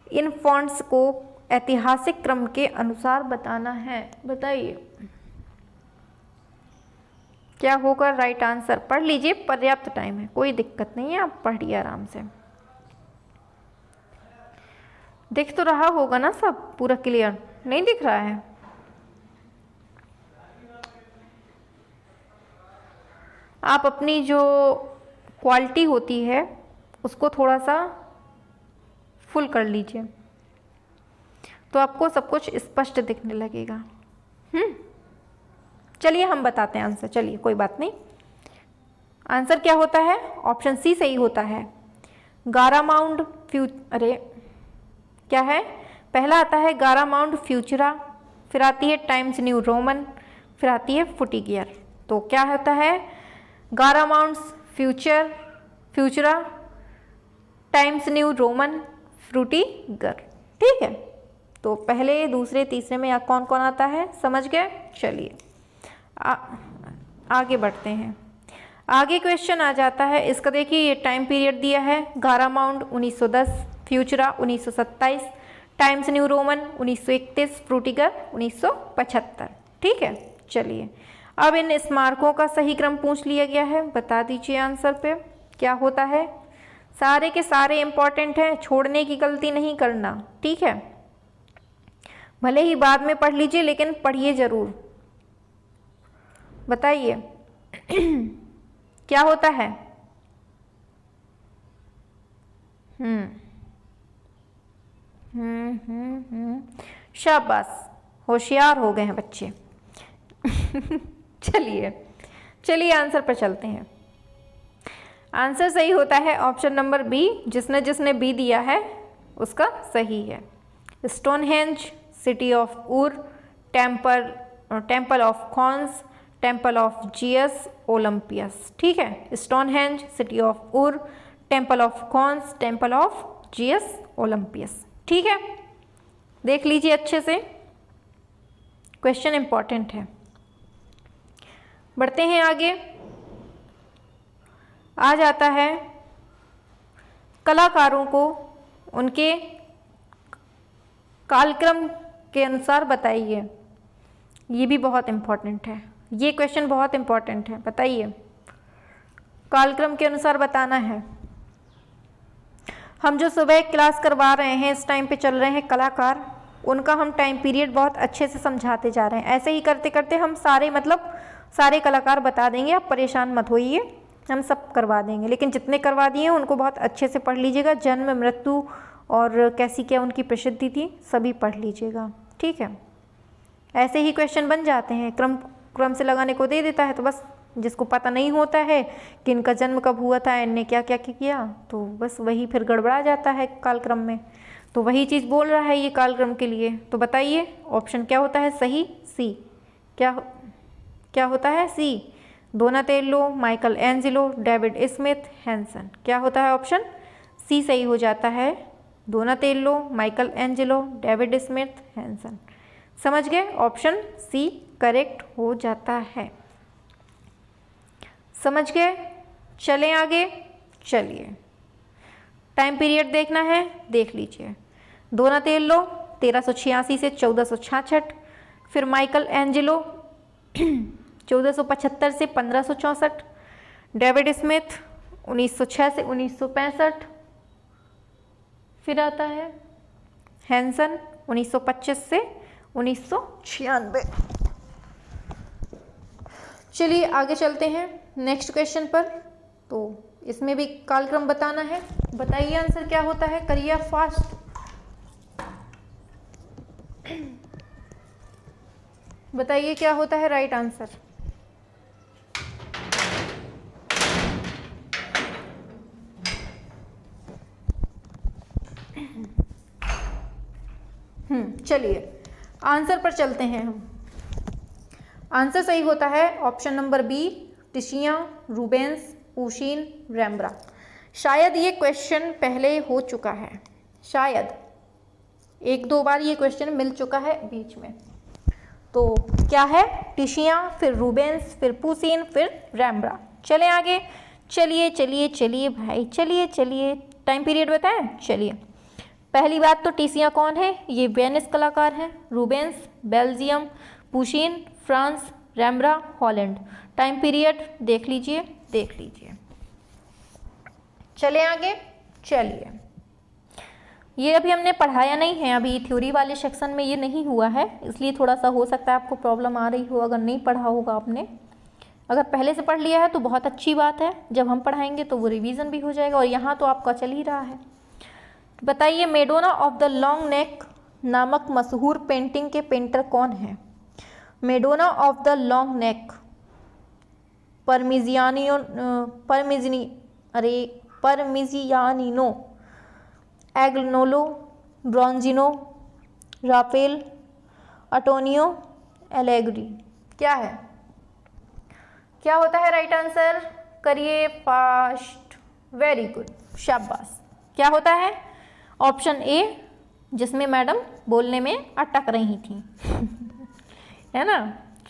इन फॉन्ट्स को ऐतिहासिक क्रम के अनुसार बताना है। बताइए क्या होगा राइट आंसर? पढ़ लीजिए, पर्याप्त टाइम है, कोई दिक्कत नहीं है, आप पढ़िए आराम से। दिख तो रहा होगा ना सब पूरा क्लियर? नहीं दिख रहा है? आप अपनी जो क्वालिटी होती है उसको थोड़ा सा फुल कर लीजिए, तो आपको सब कुछ स्पष्ट दिखने लगेगा। चलिए हम बताते हैं आंसर। चलिए कोई बात नहीं। आंसर क्या होता है? ऑप्शन सी सही होता है। गारामाउंड अरे क्या है? पहला आता है गारामाउंड फ्यूचरा, फिर आती है टाइम्स न्यू रोमन, फिर आती है फुटिगियर। तो क्या होता है? गारामाउंड फ्यूचरा, टाइम्स न्यू रोमन, फ्रूटिगर। ठीक है। तो पहले, दूसरे, तीसरे में कौन कौन आता है? समझ गए? चलिए आगे बढ़ते हैं। आगे क्वेश्चन आ जाता है इसका। देखिए ये टाइम पीरियड दिया है। गारामाउंड 1910, फ्यूचरा 1927, टाइम्स न्यू रोमन 1931, फ्रूटिगर 1975। ठीक है। चलिए अब इन स्मारकों का सही क्रम पूछ लिया गया है। बता दीजिए आंसर पे क्या होता है। सारे के सारे इंपॉर्टेंट हैं, छोड़ने की गलती नहीं करना। ठीक है। भले ही बाद में पढ़ लीजिए लेकिन पढ़िए जरूर। बताइए क्या होता है? शाबाश, होशियार हो गए हैं बच्चे। चलिए आंसर पर चलते हैं। आंसर सही होता है ऑप्शन नंबर बी। जिसने जिसने बी दिया है उसका सही है। Stonehenge, city of Ur, temple of Khons, temple of Zeus, Olympius. ठीक है। Stonehenge, city of Ur, temple of Khons, temple of Zeus, Olympius. ठीक है। देख लीजिए अच्छे से, क्वेश्चन इंपॉर्टेंट है। बढ़ते हैं आगे। आ जाता है कलाकारों को उनके कालक्रम के अनुसार बताइए। ये भी बहुत इंपॉर्टेंट है, ये क्वेश्चन बहुत इंपॉर्टेंट है। बताइए कालक्रम के अनुसार बताना है। हम जो सुबह क्लास करवा रहे हैं, इस टाइम पे चल रहे हैं कलाकार, उनका हम टाइम पीरियड बहुत अच्छे से समझाते जा रहे हैं। ऐसे ही करते करते हम सारे कलाकार बता देंगे, आप परेशान मत होइए, हम सब करवा देंगे। लेकिन जितने करवा दिए हैं उनको बहुत अच्छे से पढ़ लीजिएगा। जन्म, मृत्यु और कैसी क्या उनकी प्रसिद्धि थी, सभी पढ़ लीजिएगा। ठीक है। ऐसे ही क्वेश्चन बन जाते हैं, क्रम से लगाने को दे देता है, तो बस जिसको पता नहीं होता है कि इनका जन्म कब हुआ था, इनने क्या क्या किया, तो बस वही फिर गड़बड़ा जाता है कालक्रम में। तो वही चीज़ बोल रहा है ये कालक्रम के लिए। तो बताइए ऑप्शन क्या होता है सही? सी। क्या होता है? C. Donatello, Michelangelo, David Smith, Hanson. क्या होता है? ऑप्शन सी सही हो जाता है। Donatello, Michelangelo, David Smith, Hanson. समझ गए? ऑप्शन सी करेक्ट हो जाता है। समझ गए? चलें आगे। चलिए टाइम पीरियड देखना है, देख लीजिए। डोनाटेलो 1386 से 1466, फिर माइकल एंजेलो 1475 से 1564, डेविड स्मिथ 1906 से 1965, फिर आता है हैंसन 1925 से 1996। चलिए आगे चलते हैं नेक्स्ट क्वेश्चन पर। तो इसमें भी कालक्रम बताना है। बताइए आंसर क्या होता है? करिए फास्ट। बताइए क्या होता है राइट आंसर। चलिए आंसर पर चलते हैं हम। आंसर सही होता है option number B, Titian, Rubens, Poussin, Rembrandt. शायद ये क्वेश्चन पहले हो चुका है, शायद 1-2 बार ये क्वेश्चन मिल चुका है बीच में। तो क्या है, टिशिया, फिर रूबेंस, फिर पुशीन, फिर रैम्ब्रा। चले आगे, चलिए चलिए चलिए भाई, चलिए चलिए, टाइम पीरियड बताएं। चलिए पहली बात तो टिशिया कौन है, ये वेनिस कलाकार हैं। Rubens Belgium, Poussin France, Rembrandt Holland. Time period देख लीजिए, देख लीजिए। चले आगे, चलिए ये अभी हमने पढ़ाया नहीं है, अभी थ्योरी वाले सेक्शन में ये नहीं हुआ है, इसलिए थोड़ा सा हो सकता है आपको प्रॉब्लम आ रही हो अगर नहीं पढ़ा होगा आपने। अगर पहले से पढ़ लिया है तो बहुत अच्छी बात है, जब हम पढ़ाएंगे तो वो रिवीजन भी हो जाएगा, और यहाँ तो आपका चल ही रहा है। बताइए Madonna of the Long Neck नामक मशहूर पेंटिंग के पेंटर कौन है। Madonna of the Long Neck, Parmigianino, Agnolo, Bronzino, Raphael, Antonio, Allegri. क्या है, क्या होता है राइट आंसर, करिए फास्ट, वेरी गुड, शाबाश। क्या होता है ऑप्शन ए, जिसमें मैडम बोलने में अटक रही थी है ना।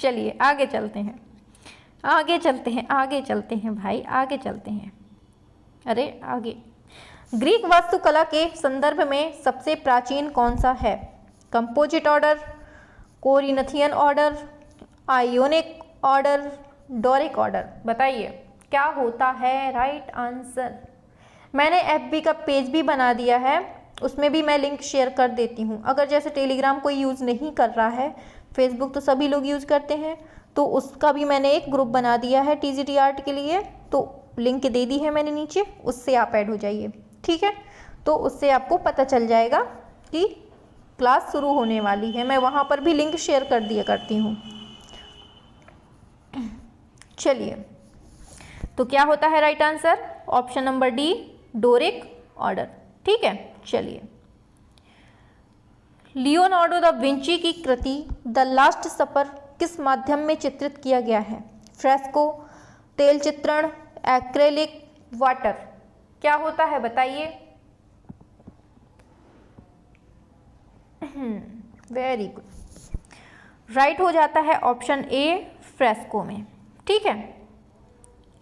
चलिए आगे चलते हैं, आगे चलते हैं, आगे चलते हैं भाई, आगे चलते हैं। अरे आगे, ग्रीक वास्तुकला के संदर्भ में सबसे प्राचीन कौन सा है। Composite order, Corinthian order, ionic order, Doric order. बताइए क्या होता है राइट आंसर। मैंने FB का पेज भी बना दिया है, उसमें भी मैं लिंक शेयर कर देती हूँ। अगर जैसे टेलीग्राम कोई यूज़ नहीं कर रहा है, फेसबुक तो सभी लोग यूज़ करते हैं, तो उसका भी मैंने एक ग्रुप बना दिया है TGT आर्ट के लिए, तो लिंक दे दी है मैंने नीचे, उससे आप ऐड हो जाइए, ठीक है। तो उससे आपको पता चल जाएगा कि क्लास शुरू होने वाली है, मैं वहाँ पर भी लिंक शेयर कर दिया करती हूँ। चलिए तो क्या होता है right answer, option number D, Doric order, ठीक है। चलिए लियोनार्डो दा विंची की कृति द लास्ट सपर किस माध्यम में चित्रित किया गया है। फ्रेस्को, तेल चित्रण, एक्रेलिक, वाटर। क्या होता है बताइए। वेरी गुड, राइट हो जाता है ऑप्शन ए, फ्रेस्को में, ठीक है।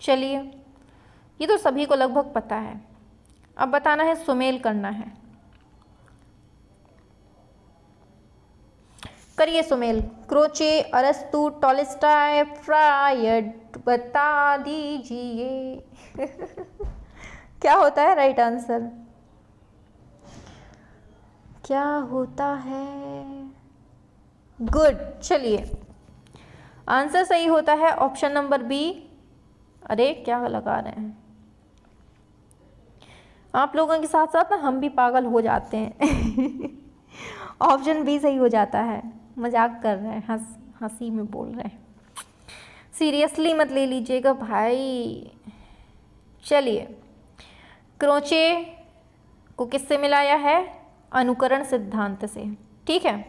चलिए ये तो सभी को लगभग पता है, अब बताना है, सुमेल करना है। करिए सुमेल। क्रोचे, अरस्तु, टॉलस्टॉय, फ्रायड, बता दीजिए क्या होता है राइट आंसर, क्या होता है। गुड, चलिए आंसर सही होता है ऑप्शन नंबर बी। अरे क्या लगा रहे हैं आप लोगों के साथ साथ ना हम भी पागल हो जाते हैं ऑप्शन बी सही हो जाता है, मजाक कर रहे हैं, हंसी में बोल रहे हैं, सीरियसली मत ले लीजिएगा भाई। चलिए क्रोचे को किससे मिलाया है, अनुकरण सिद्धांत से, ठीक है।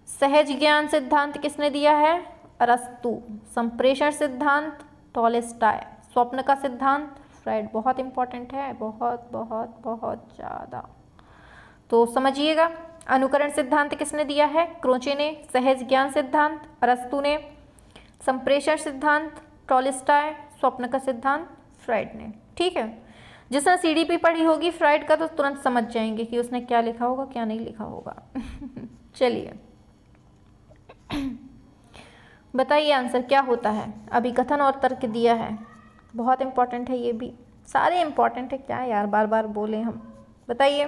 सहज ज्ञान सिद्धांत किसने दिया है, अरस्तु। संप्रेषण सिद्धांत, टॉलस्टॉय। स्वप्न का सिद्धांत, फ्रायड। बहुत इंपॉर्टेंट है, बहुत बहुत बहुत ज़्यादा, तो समझिएगा। अनुकरण सिद्धांत किसने दिया है, क्रोचे ने। सहज ज्ञान सिद्धांत अरस्तु ने। संप्रेषण सिद्धांत टॉलस्टॉय। स्वप्न का सिद्धांत फ्रायड ने, ठीक है। जिसने CDP पढ़ी होगी फ्रायड का तो तुरंत समझ जाएंगे कि उसने क्या लिखा होगा क्या नहीं लिखा होगा चलिए बताइए आंसर क्या होता है। अभी कथन और तर्क दिया है, बहुत इंपॉर्टेंट है, ये भी सारे इंपॉर्टेंट है, क्या यार बार बार बोले हम। बताइए,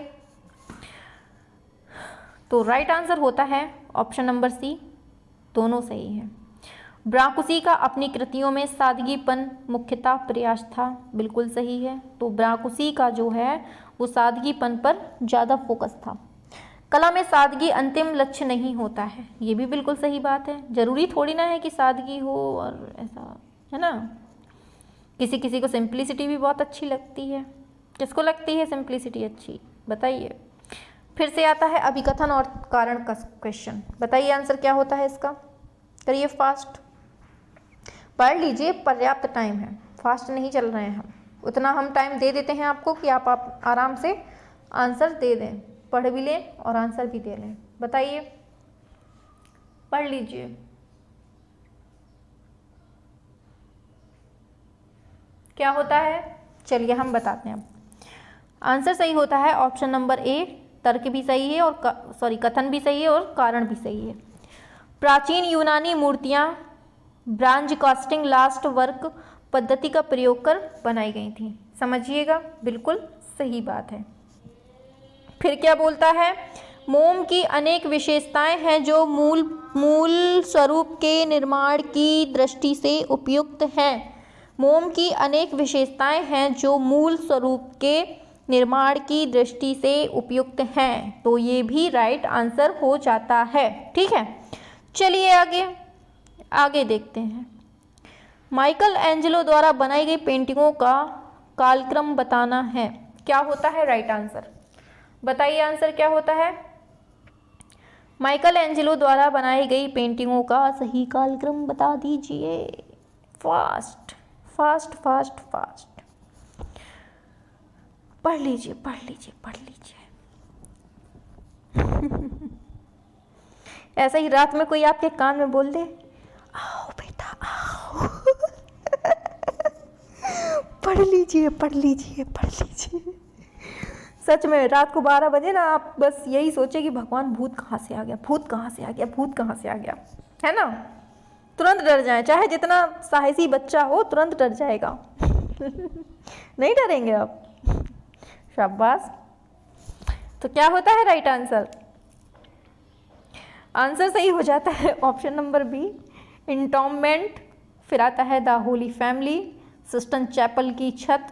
तो राइट आंसर होता है ऑप्शन नंबर सी, दोनों सही है। ब्राकुसी का अपनी कृतियों में सादगीपन मुख्यतः प्रयास था, बिल्कुल सही है। तो ब्राकुसी का जो है वो सादगीपन पर ज़्यादा फोकस था। कला में सादगी अंतिम लक्ष्य नहीं होता है, ये भी बिल्कुल सही बात है। जरूरी थोड़ी ना है कि सादगी हो और ऐसा, है ना। किसी किसी को सिंप्लिसिटी भी बहुत अच्छी लगती है। किसको लगती है सिंप्लिसिटी अच्छी, बताइए। फिर से आता है अभिकथन और कारण का क्वेश्चन। बताइए आंसर क्या होता है इसका, करिए फास्ट, पढ़ लीजिए, पर्याप्त टाइम है, फास्ट नहीं चल रहे हैं हम। उतना हम टाइम दे देते हैं आपको कि आप आराम से आंसर दे दें, पढ़ भी लें और आंसर भी दे लें। बताइए, पढ़ लीजिए। क्या होता है, चलिए हम बताते हैं। अब आंसर सही होता है ऑप्शन नंबर ए, तर्क भी सही है और कथन भी सही है और कारण भी सही है। प्राचीन यूनानी मूर्तियां ब्रांज कास्टिंग लास्ट वर्क पद्धति का प्रयोग कर बनाई गई थी। समझिएगा, बिल्कुल सही बात है। फिर क्या बोलता है, मोम की अनेक विशेषताएं हैं जो मूल स्वरूप के निर्माण की दृष्टि से उपयुक्त हैं। मोम की अनेक विशेषताएं हैं जो मूल स्वरूप के निर्माण की दृष्टि से उपयुक्त हैं, तो ये भी राइट आंसर हो जाता है। ठीक है, चलिए आगे देखते हैं। माइकल एंजेलो द्वारा बनाई गई पेंटिंगों का कालक्रम बताना है। क्या होता है राइट आंसर, बताइए आंसर क्या होता है। माइकल एंजेलो द्वारा बनाई गई पेंटिंगों का सही कालक्रम बता दीजिए। फास्ट फास्ट फास्ट फास्ट, पढ़ लीजिए पढ़ लीजिए पढ़ लीजिए। ऐसा ही रात में कोई आपके कान में बोल दे, आओ बेटा आओ। पढ़ लीजिए पढ़ लीजिए पढ़ लीजिए। सच में रात को 12 बजे ना आप बस यही सोचे कि भगवान भूत कहाँ से आ गया, भूत कहाँ से आ गया, भूत कहाँ से आ गया, है ना। तुरंत डर जाए, चाहे जितना साहसी बच्चा हो तुरंत डर जाएगा। नहीं डरेंगे आप, शाबाश। तो क्या होता है राइट आंसर, आंसर सही हो जाता है ऑप्शन नंबर बी, इंटॉम्बमेंट। फिर आता है द होली फैमिली, सिस्टन चैपल की छत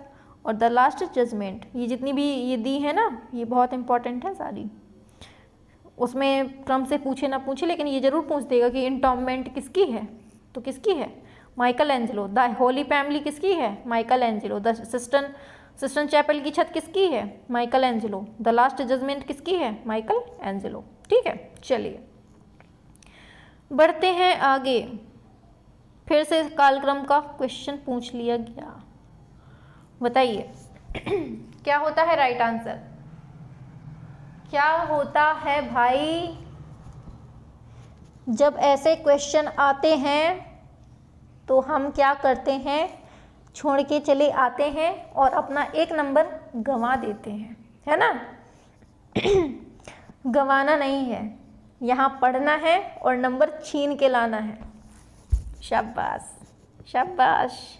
और द लास्ट जजमेंट। ये जितनी भी ये दी है ना, ये बहुत इंपॉर्टेंट है सारी। उसमें क्रम से पूछे ना पूछे, लेकिन ये जरूर पूछ देगा कि इंटॉम्बमेंट किसकी है, तो किसकी है, Michelangelo. The holy family किसकी है, Michelangelo. The Sistine Chapel की छत किसकी है, Michelangelo. The last judgment किसकी है, माइकल एंजेलो। ठीक है, चलिए बढ़ते हैं आगे। फिर से कालक्रम का क्वेश्चन पूछ लिया गया। बताइए क्या होता है राइट आंसर, क्या होता है भाई। जब ऐसे क्वेश्चन आते हैं तो हम क्या करते हैं, छोड़ के चले आते हैं और अपना एक नंबर गंवा देते हैं, है ना। गंवाना नहीं है, यहाँ पढ़ना है और नंबर छीन के लाना है। शाबाश शाबाश।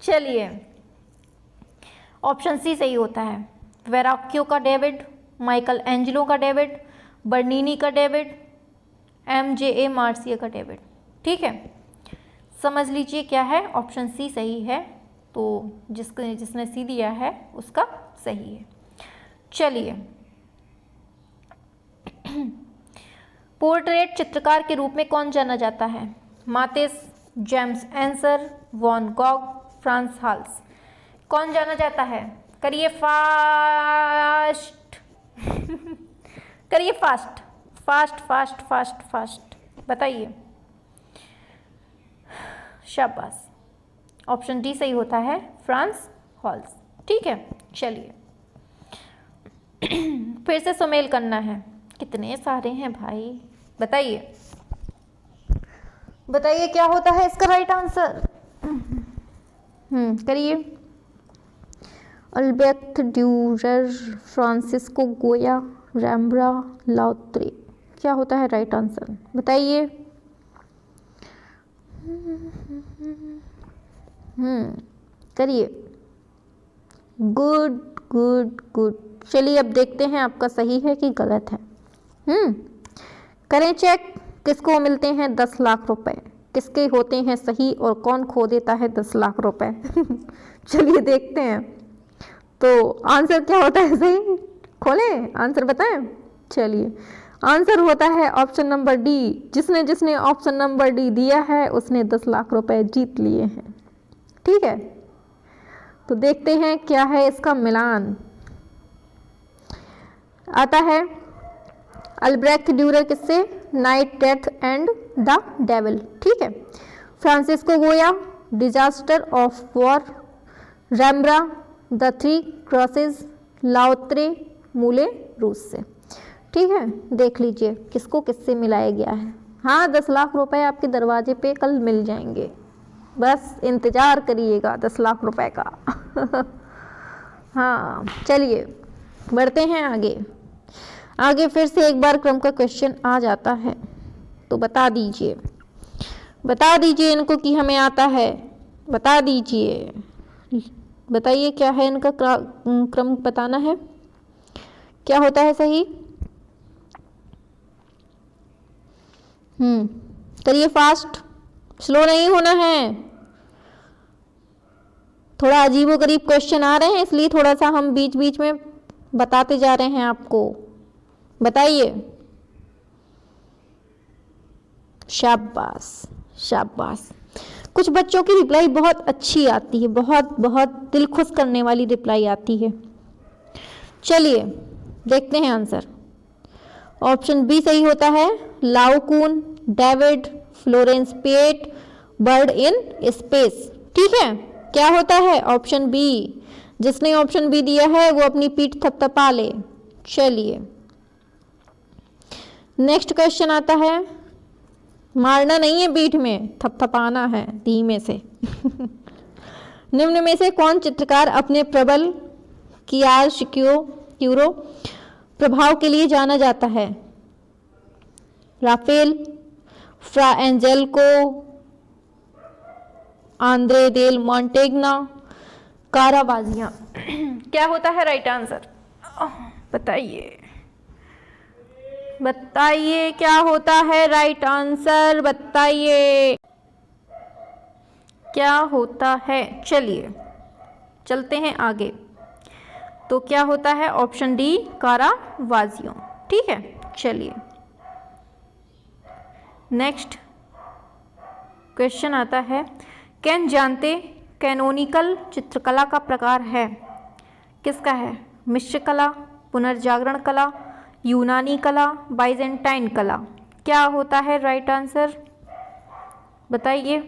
चलिए ऑप्शन सी सही होता है, वेराक्यो का डेविड, माइकल एंजेलो का डेविड, बर्नीनी का डेविड, MJA मार्सिया का डेविड। ठीक है, समझ लीजिए क्या है, ऑप्शन सी सही है। तो जिसने सी दिया है उसका सही है। चलिए पोर्ट्रेट चित्रकार के रूप में कौन जाना जाता है, Matsys, James Ensor, Van Gogh, Frans Hals. कौन जाना जाता है, करिए फास्ट। करिए fast fast fast fast fast, बताइए। शाबाश, ऑप्शन डी सही होता है, फ्रांस हॉल्स। ठीक है, चलिए फिर से सुमेल करना है। कितने सारे हैं भाई, बताइए बताइए क्या होता है इसका राइट आंसर। करिए। अल्ब्रेक्ट ड्यूरर, फ्रांसिस्को गोया, रैम्ब्रा, लाउत्रे। क्या होता है राइट आंसर, बताइए। करिए। Good good good. चलिए अब देखते हैं आपका सही है कि गलत है। करें चेक। किसको मिलते हैं 10 लाख रुपए, किसके होते हैं सही और कौन खो देता है 10 लाख रुपए। चलिए देखते हैं। तो आंसर क्या होता है सही, खोलें, आंसर बताएं। चलिए, आंसर होता है ऑप्शन नंबर डी। जिसने जिसने ऑप्शन नंबर डी दिया है उसने 10 लाख रुपए जीत लिए हैं। ठीक है, तो देखते हैं क्या है इसका मिलान। आता है अल्ब्रेक्ट ड्यूरर किससे? Knight, Death and the Devil. ठीक है, Francisco Goya, Disaster of War, Rembrandt, the Three Crosses, Lautrec, Moulin Rouge से। ठीक है, देख लीजिए किसको किससे मिलाया गया है। हाँ, 10 लाख रुपए आपके दरवाजे पे कल मिल जाएंगे, बस इंतज़ार करिएगा 10 लाख रुपए का। हाँ, चलिए बढ़ते हैं आगे। आगे फिर से एक बार क्रम का क्वेश्चन आ जाता है, तो बता दीजिए इनको कि हमें आता है। बता दीजिए, बताइए क्या है इनका क्रम बताना है, क्या होता है सही। करिए फास्ट, स्लो नहीं होना है। थोड़ा अजीबोगरीब क्वेश्चन आ रहे हैं इसलिए थोड़ा सा हम बीच बीच में बताते जा रहे हैं आपको। बताइए। शाबाश शाबाश। कुछ बच्चों की रिप्लाई बहुत अच्छी आती है, बहुत बहुत दिल खुश करने वाली रिप्लाई आती है। चलिए देखते हैं आंसर। ऑप्शन बी सही होता है, Laocoon, David, Florence pet, Bird in Space. ठीक है, क्या होता है? Option B. जिसने ऑप्शन बी दिया है वो अपनी पीठ थपथपा ले। चलिए नेक्स्ट क्वेश्चन आता है। मारना नहीं है पीठ में, थपथपाना है धीमे से। निम्न में से कौन चित्रकार अपने प्रबल क्यूरो प्रभाव के लिए जाना जाता है? राफेल, फ्रा एंजेल्को, आंद्रे देल मॉन्टेग्ना, कारावाजियां। क्या होता है राइट आंसर? बताइए बताइए क्या होता है राइट आंसर? बताइए क्या होता है। चलिए चलते हैं आगे। तो क्या होता है? Option D, Caravaggio. ठीक है, चलिए नेक्स्ट क्वेश्चन आता है। कैन जानते कैनोनिकल चित्रकला का प्रकार है? किसका है? मिश्र कला, पुनर्जागरण कला, यूनानी कला, बाइजेंटाइन कला। क्या होता है राइट आंसर? बताइए।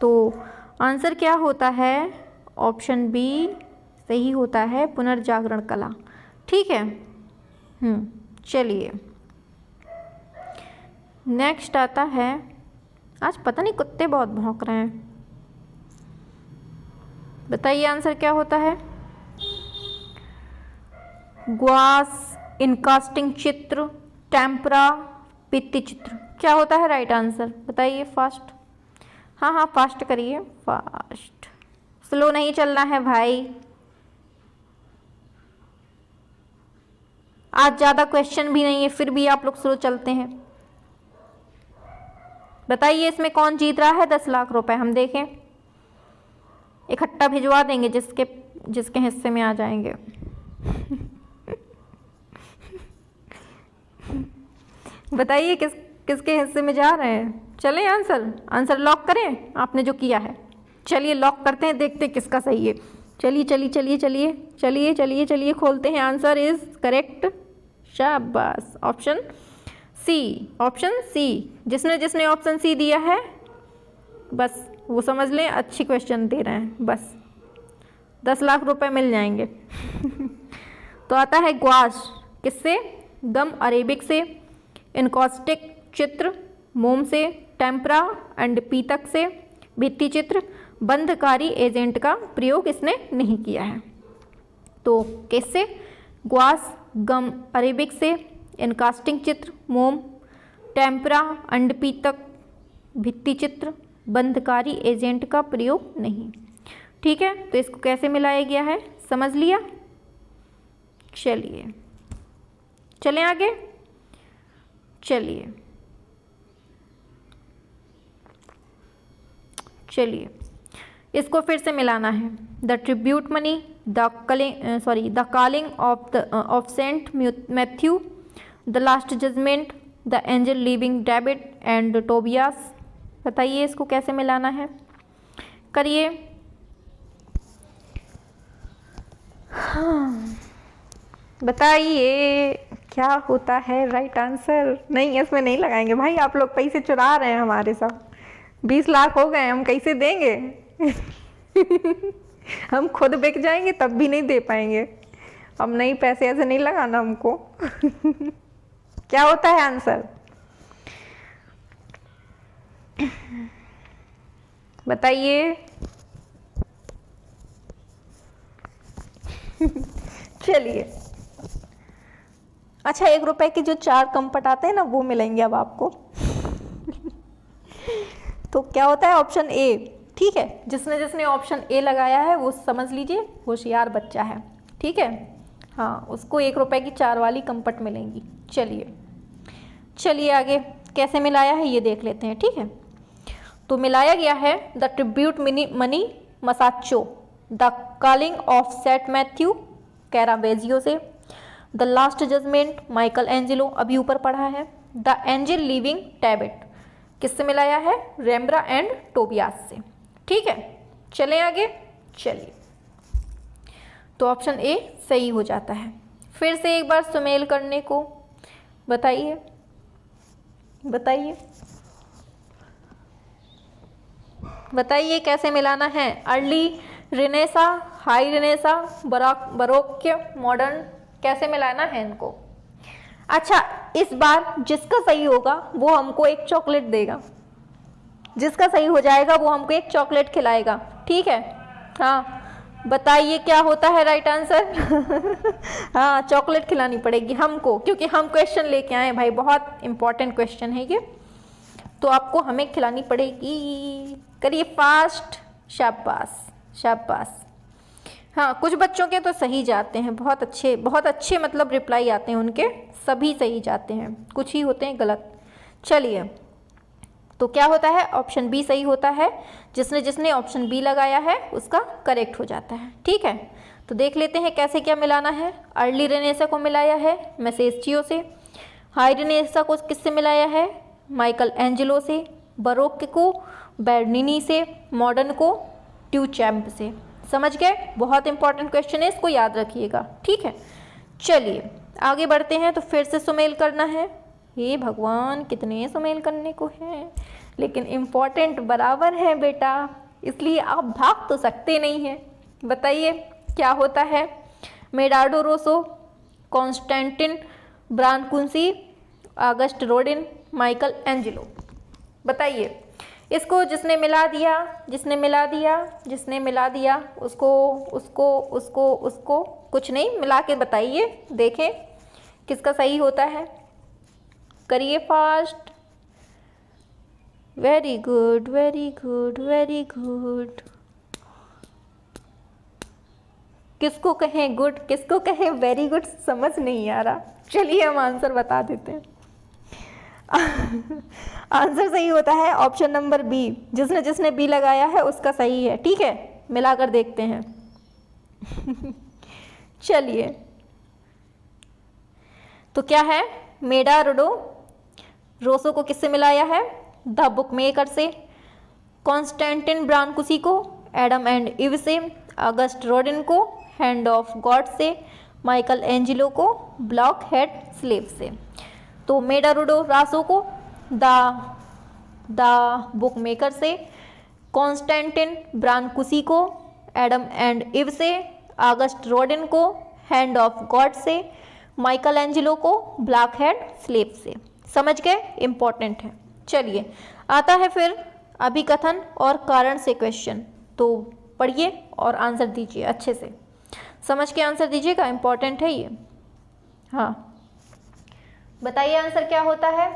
तो आंसर क्या होता है? ऑप्शन बी सही होता है, पुनर्जागरण कला। ठीक है, चलिए नेक्स्ट आता है। आज पता नहीं कुत्ते बहुत भौंक रहे हैं। बताइए आंसर क्या होता है? ग्वास, इनकास्टिंग चित्र, टेम्परा, भित्ति चित्र। क्या होता है राइट आंसर? बताइए फास्ट। हाँ फास्ट करिए, फास्ट, स्लो नहीं चलना है भाई। आज ज़्यादा क्वेश्चन भी नहीं है फिर भी आप लोग स्लो चलते हैं। बताइए इसमें कौन जीत रहा है 10 लाख रुपए? हम देखें, इकट्ठा भिजवा देंगे जिसके हिस्से में आ जाएंगे। बताइए किसके हिस्से में जा रहे हैं? चलें आंसर लॉक करें आपने जो किया है। चलिए लॉक करते हैं, देखते हैं किसका सही है। चलिए खोलते हैं। Answer is correct. शाबाश, ऑप्शन सी। जिसने ऑप्शन सी दिया है बस वो समझ लें अच्छी क्वेश्चन दे रहे हैं, बस 10 लाख रुपए मिल जाएंगे। तो आता है ग्वाश किससे? गम अरेबिक से, इनकॉस्टिक चित्र मोम से, टेम्परा एंड पीतक से, भित्ति चित्र बंधकारी एजेंट का प्रयोग इसने नहीं किया है। तो किससे? ग्वास, गम अरेबिक से, इनकास्टिंग चित्र मोम, टेम्परा एंड पीतक, भित्ति चित्र बंधकारी एजेंट का प्रयोग नहीं। ठीक है, तो इसको कैसे मिलाया गया है समझ लिया। चलिए चलें आगे। चलिए इसको फिर से मिलाना है। The tribute money, the calling of Saint Matthew, the last judgment, the angel living David and Tobias. बताइए इसको कैसे मिलाना है, करिए। हाँ बताइए क्या होता है राइट आंसर। नहीं, इसमें नहीं लगाएंगे भाई, आप लोग पैसे चुरा रहे हैं हमारे सब। 20 लाख हो गए, हम कैसे देंगे हम खुद बिक जाएंगे तब भी नहीं दे पाएंगे। अब नहीं, पैसे ऐसे नहीं लगाना हमको क्या होता है आंसर बताइए चलिए, अच्छा 1 रुपए के जो 4 कम्पट आते हैं ना, वो मिलेंगे अब आपको तो क्या होता है ऑप्शन ए, ठीक है। जिसने जिसने ऑप्शन ए लगाया है वो समझ लीजिए होशियार बच्चा है, ठीक है। हाँ, उसको 1 रुपए की 4 वाली कम्पट मिलेंगी। चलिए आगे कैसे मिलाया है ये देख लेते हैं, ठीक है। तो मिलाया गया है the tribute Money Masaccio, the calling of Saint Matthew Caravaggio से, the last Judgement Michelangelo, अभी ऊपर पढ़ा है, द एंजल लिविंग डेविड किससे मिलाया है, रेम्ब्रा एंड टोबियास से, ठीक है। चलें आगे, चलिए। तो ऑप्शन ए सही हो जाता है। फिर से एक बार सुमेल करने को बताइए कैसे मिलाना है। Early Renaissance, high Renaissance, Baroque, modern, कैसे मिलाना है इनको। अच्छा, इस बार जिसका सही होगा वो हमको एक चॉकलेट देगा, जिसका सही हो जाएगा वो हमको एक चॉकलेट खिलाएगा, ठीक है। हाँ बताइए क्या होता है राइट आंसर हाँ, चॉकलेट खिलानी पड़ेगी हमको, क्योंकि हम क्वेश्चन लेके आए भाई, बहुत इंपॉर्टेंट क्वेश्चन है ये, तो आपको हमें खिलानी पड़ेगी। करिए फास्ट, शाबाश। हाँ, कुछ बच्चों के तो सही जाते हैं, बहुत अच्छे मतलब रिप्लाई आते हैं उनके, सभी सही जाते हैं, कुछ ही होते हैं गलत। चलिए, तो क्या होता है, ऑप्शन बी सही होता है। जिसने ऑप्शन बी लगाया है उसका करेक्ट हो जाता है, ठीक है। तो देख लेते हैं कैसे क्या मिलाना है। अर्ली रेनेसा को मिलाया है मैसेस्टियो से, हाई रेनेसा को किससे मिलाया है, माइकल एंजेलो से, बरोक को बेर्निनी से, मॉडर्न को ट्यूचैम्प से। समझ गए, बहुत इंपॉर्टेंट क्वेश्चन है, इसको याद रखिएगा, ठीक है। चलिए आगे बढ़ते हैं। तो फिर से सुमेल करना है। हे भगवान, कितने सुमेल करने को हैं, लेकिन इम्पॉर्टेंट बराबर है बेटा, इसलिए आप भाग तो सकते नहीं हैं। बताइए क्या होता है। Medardo Rosso, Constantin Brancusi, Auguste Rodin, Michelangelo. बताइए इसको, जिसने मिला दिया उसको कुछ नहीं, मिला के बताइए, देखें किसका सही होता है। करिए फास्ट। Very good. किसको कहें गुड, किसको कहें वेरी गुड, समझ नहीं आ रहा। चलिए हम आंसर बता देते हैं आंसर सही होता है ऑप्शन नंबर बी। जिसने बी लगाया है उसका सही है, ठीक है। मिलाकर देखते हैं चलिए, तो क्या है, मेडार्डो रोसो को किससे मिलाया है, द बुकमेकर से, कॉन्स्टेंटिन ब्रानकुसी को एडम एंड इव से, अगस्ट रोडिन को हैंड ऑफ गॉड से, माइकल एंजेलो को ब्लॉक हेड स्लेव से। तो मेडार्डो रासो को द बुकमेकर से, कॉन्स्टेंटिन ब्रानकुसी को एडम एंड इव से, अगस्ट रोडिन को हैंड ऑफ गॉड से, माइकल एंजेलो को ब्लैक हेड स्लेव से। समझ गए, इंपॉर्टेंट है। चलिए आता है फिर अभिकथन और कारण से क्वेश्चन। तो पढ़िए और आंसर दीजिए, अच्छे से समझ के आंसर दीजिएगा, इंपॉर्टेंट है ये। हाँ बताइए आंसर क्या होता है।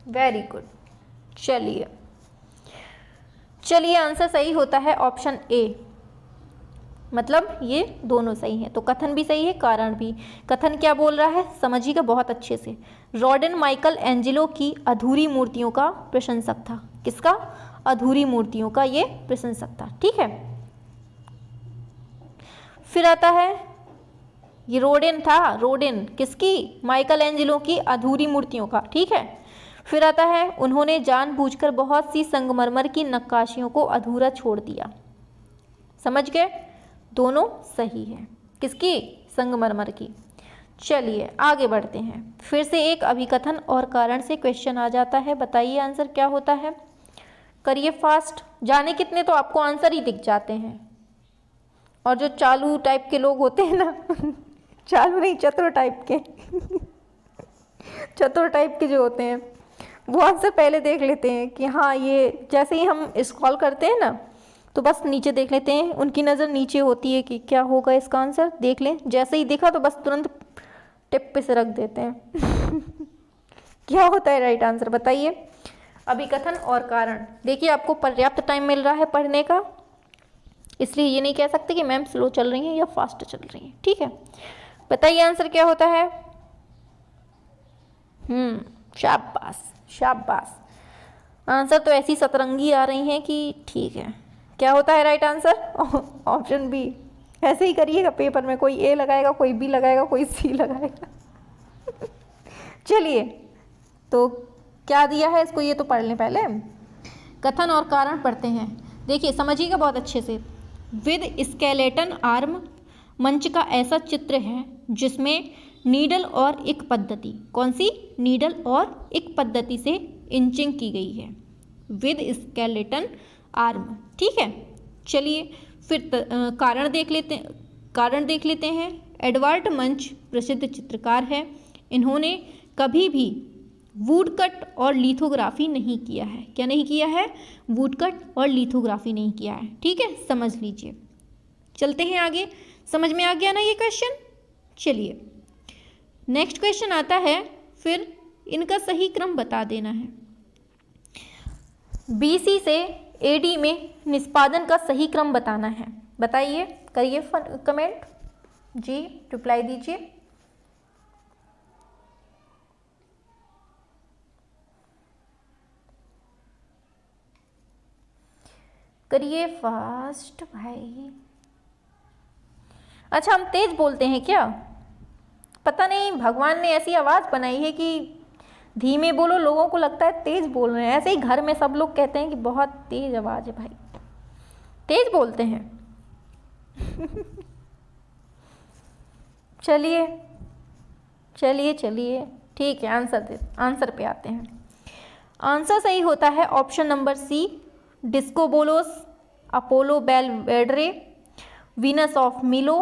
Very good. चलिए आंसर सही होता है ऑप्शन ए, मतलब ये दोनों सही हैं। तो कथन भी सही है, कारण भी। कथन क्या बोल रहा है समझिएगा बहुत अच्छे से। रॉडेन माइकल एंजेलो की अधूरी मूर्तियों का प्रशंसक था। किसका? अधूरी मूर्तियों का ये प्रशंसक था। ठीक है, फिर आता है ये रोडेन था, रोडेन किसकी? माइकल एंजेलो की अधूरी मूर्तियों का। ठीक है, फिर आता है उन्होंने जानबूझकर बहुत सी संगमरमर की नक्काशियों को अधूरा छोड़ दिया। समझ गए? दोनों सही है। किसकी? संगमरमर की। चलिए आगे बढ़ते हैं। फिर से एक अभिकथन और कारण से क्वेश्चन आ जाता है। बताइए आंसर क्या होता है, करिए फास्ट। जाने कितने तो आपको आंसर ही दिख जाते हैं, और जो चालू टाइप के लोग होते हैं ना चालू नहीं, चतुर टाइप के चतुर टाइप के जो होते हैं वो आंसर पहले देख लेते हैं कि हाँ ये, जैसे ही हम स्क्रॉल करते हैं ना तो बस नीचे देख लेते हैं, उनकी नज़र नीचे होती है कि क्या होगा इसका आंसर, देख लें। जैसे ही देखा तो बस तुरंत टिप पे से रख देते हैं क्या होता है राइट आंसर बताइए? अभिकथन और कारण। देखिए आपको पर्याप्त टाइम मिल रहा है पढ़ने का, इसलिए ये नहीं कह सकते कि मैम स्लो चल रही हैं या फास्ट चल रही हैं। ठीक है, बताइए आंसर क्या होता है? शाबाश शाबाश, आंसर तो ऐसी सतरंगी आ रही हैं कि ठीक है। क्या होता है राइट आंसर? Option B. ऐसे ही करिएगा पेपर में, कोई ए लगाएगा, कोई बी लगाएगा, कोई सी लगाएगा चलिए, तो क्या दिया है इसको ये तो पढ़ लें पहले। कथन और कारण पढ़ते हैं। देखिए समझिएगा बहुत अच्छे से। विद स्केलेटन आर्म मंच का ऐसा चित्र है जिसमें नीडल और एक पद्धति, कौन सी? नीडल और एक पद्धति से इंचिंग की गई है। With skeleton arm. ठीक है, चलिए फिर कारण देख लेते हैं। एडवर्ड मंच प्रसिद्ध चित्रकार है। इन्होंने कभी भी वुडकट और लिथोग्राफी नहीं किया है। क्या नहीं किया है? वुडकट और लिथोग्राफी नहीं किया है। ठीक है, समझ लीजिए। चलते हैं आगे। समझ में आ गया ना ये क्वेश्चन? चलिए नेक्स्ट क्वेश्चन आता है, फिर इनका सही क्रम बता देना है। BC से AD में निष्पादन का सही क्रम बताना है। बताइए, करिए कमेंट जी, रिप्लाई दीजिए। करिए फास्ट भाई। अच्छा हम तेज बोलते हैं क्या? पता नहीं भगवान ने ऐसी आवाज़ बनाई है कि धीमे बोलो, लोगों को लगता है तेज बोल रहे हैं। ऐसे ही घर में सब लोग कहते हैं कि बहुत तेज आवाज़ है भाई, तेज बोलते हैं चलिए चलिए चलिए, ठीक है, आंसर पे आते हैं। आंसर सही होता है option number C, Discobolus, Apollo Belvedere, Venus of Milo,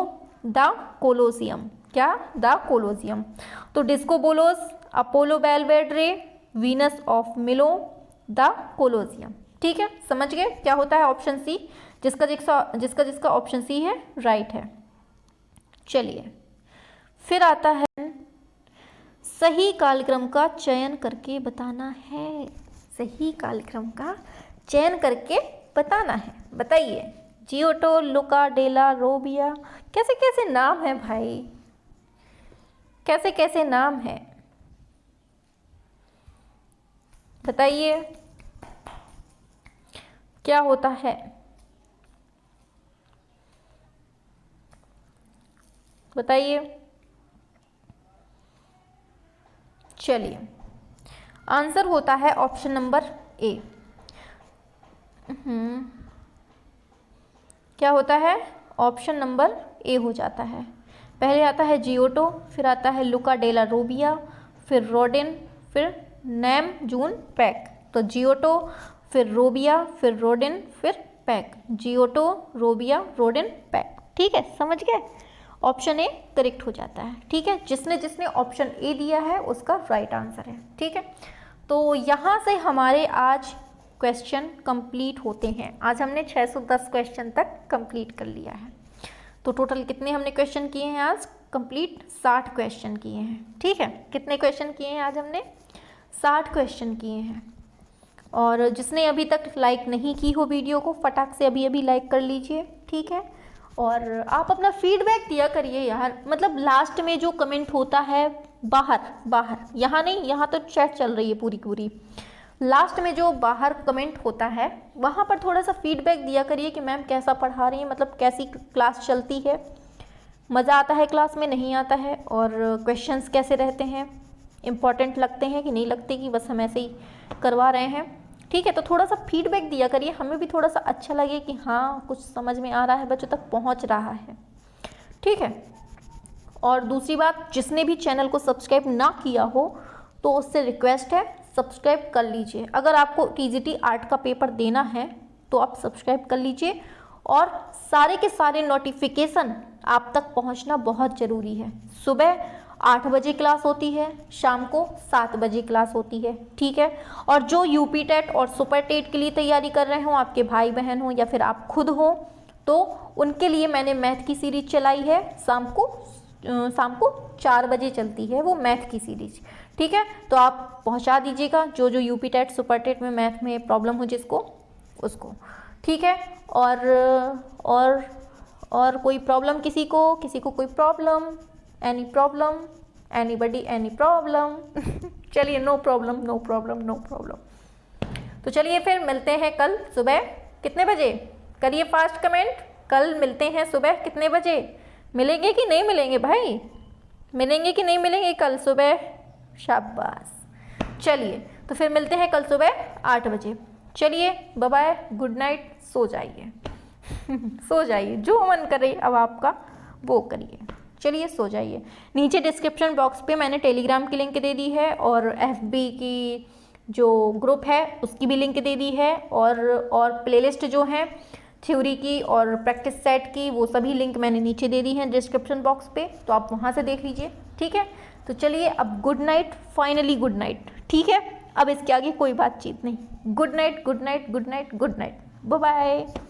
the Colosseum. क्या? The Colosseum. तो Discobolus, Apollo Belvedere, Venus of Milo, the Colosseum. ठीक है, समझ गए क्या होता है ऑप्शन सी, जिसका ऑप्शन सी है राइट है। चलिए फिर आता है सही कालक्रम का चयन करके बताना है। सही कालक्रम का चयन करके बताना है। बताइए, जियोटो, लुका डेला रोबिया, कैसे कैसे नाम है भाई, कैसे कैसे नाम है, बताइए क्या होता है? बताइए। चलिए आंसर होता है ऑप्शन नंबर ए। क्या होता है? ऑप्शन नंबर ए हो जाता है। पहले आता है जियोटो, फिर आता है लुका डेला रोबिया, फिर रोडेन, फिर नैम जून पैक। तो जियोटो, फिर रोबिया, फिर रोडेन, फिर Paik. Giotto, Robbia, Rodin, Paik. ठीक है, समझ गए? ऑप्शन ए करेक्ट हो जाता है। ठीक है, जिसने ऑप्शन ए दिया है उसका राइट आंसर है। ठीक है, तो यहाँ से हमारे आज क्वेश्चन कंप्लीट होते हैं। आज हमने 610 क्वेश्चन तक कंप्लीट कर लिया है। तो टोटल कितने हमने क्वेश्चन किए हैं आज? कंप्लीट 60 क्वेश्चन किए हैं। ठीक है, कितने क्वेश्चन किए हैं आज हमने? 60 क्वेश्चन किए हैं। और जिसने अभी तक लाइक नहीं की हो वीडियो को, फटाक से अभी लाइक कर लीजिए। ठीक है, और आप अपना फीडबैक दिया करिए यार, मतलब लास्ट में जो कमेंट होता है बाहर यहाँ नहीं, यहाँ तो चैट चल रही है पूरी पूरी, लास्ट में जो बाहर कमेंट होता है वहाँ पर थोड़ा सा फीडबैक दिया करिए कि मैम कैसा पढ़ा रही हैं, मतलब कैसी क्लास चलती है, मज़ा आता है क्लास में, नहीं आता है, और क्वेश्चंस कैसे रहते हैं, इम्पॉर्टेंट लगते हैं कि नहीं लगते, कि बस हम ऐसे ही करवा रहे हैं। ठीक है, तो थोड़ा सा फीडबैक दिया करिए, हमें भी थोड़ा सा अच्छा लगे कि हाँ कुछ समझ में आ रहा है, बच्चों तक पहुँच रहा है। ठीक है, और दूसरी बात, जिसने भी चैनल को सब्सक्राइब ना किया हो तो उससे रिक्वेस्ट है सब्सक्राइब कर लीजिए। अगर आपको टीजीटी आर्ट का पेपर देना है तो आप सब्सक्राइब कर लीजिए, और सारे के सारे नोटिफिकेशन आप तक पहुंचना बहुत ज़रूरी है। सुबह 8 बजे क्लास होती है, शाम को 7 बजे क्लास होती है। ठीक है, और जो यूपी टेट और सुपर टेट के लिए तैयारी कर रहे हों, आपके भाई बहन हो या फिर आप खुद हो, तो उनके लिए मैंने मैथ की सीरीज चलाई है, शाम को 4 बजे चलती है वो मैथ की सीरीज। ठीक है, तो आप पहुंचा दीजिएगा जो जो यूपी टेट सुपर टेट में मैथ में प्रॉब्लम हो जिसको उसको। ठीक है, और कोई प्रॉब्लम किसी को कोई problem, any problem, anybody any problem चलिए, नो प्रॉब्लम। तो चलिए फिर मिलते हैं कल सुबह कितने बजे, करिए फास्ट कमेंट, कल मिलते हैं सुबह कितने बजे, मिलेंगे कि नहीं मिलेंगे भाई, मिलेंगे कि नहीं मिलेंगे कल सुबह, शाबाश। चलिए तो फिर मिलते हैं कल सुबह 8 बजे। चलिए बाय बाय, गुड नाइट, सो जाइए सो जाइए, जो मन करे अब आपका वो करिए, चलिए सो जाइए। नीचे डिस्क्रिप्शन बॉक्स पे मैंने टेलीग्राम की लिंक दे दी है, और एफबी की जो ग्रुप है उसकी भी लिंक दे दी है, और प्लेलिस्ट जो है थ्योरी की और प्रैक्टिस सेट की, वो सभी लिंक मैंने नीचे दे दी हैं डिस्क्रिप्शन बॉक्स पे, तो आप वहाँ से देख लीजिए। ठीक है, तो चलिए अब good night, finally good night. ठीक है, अब इसके आगे कोई बातचीत नहीं, good night, good night, good night, good night, bye bye.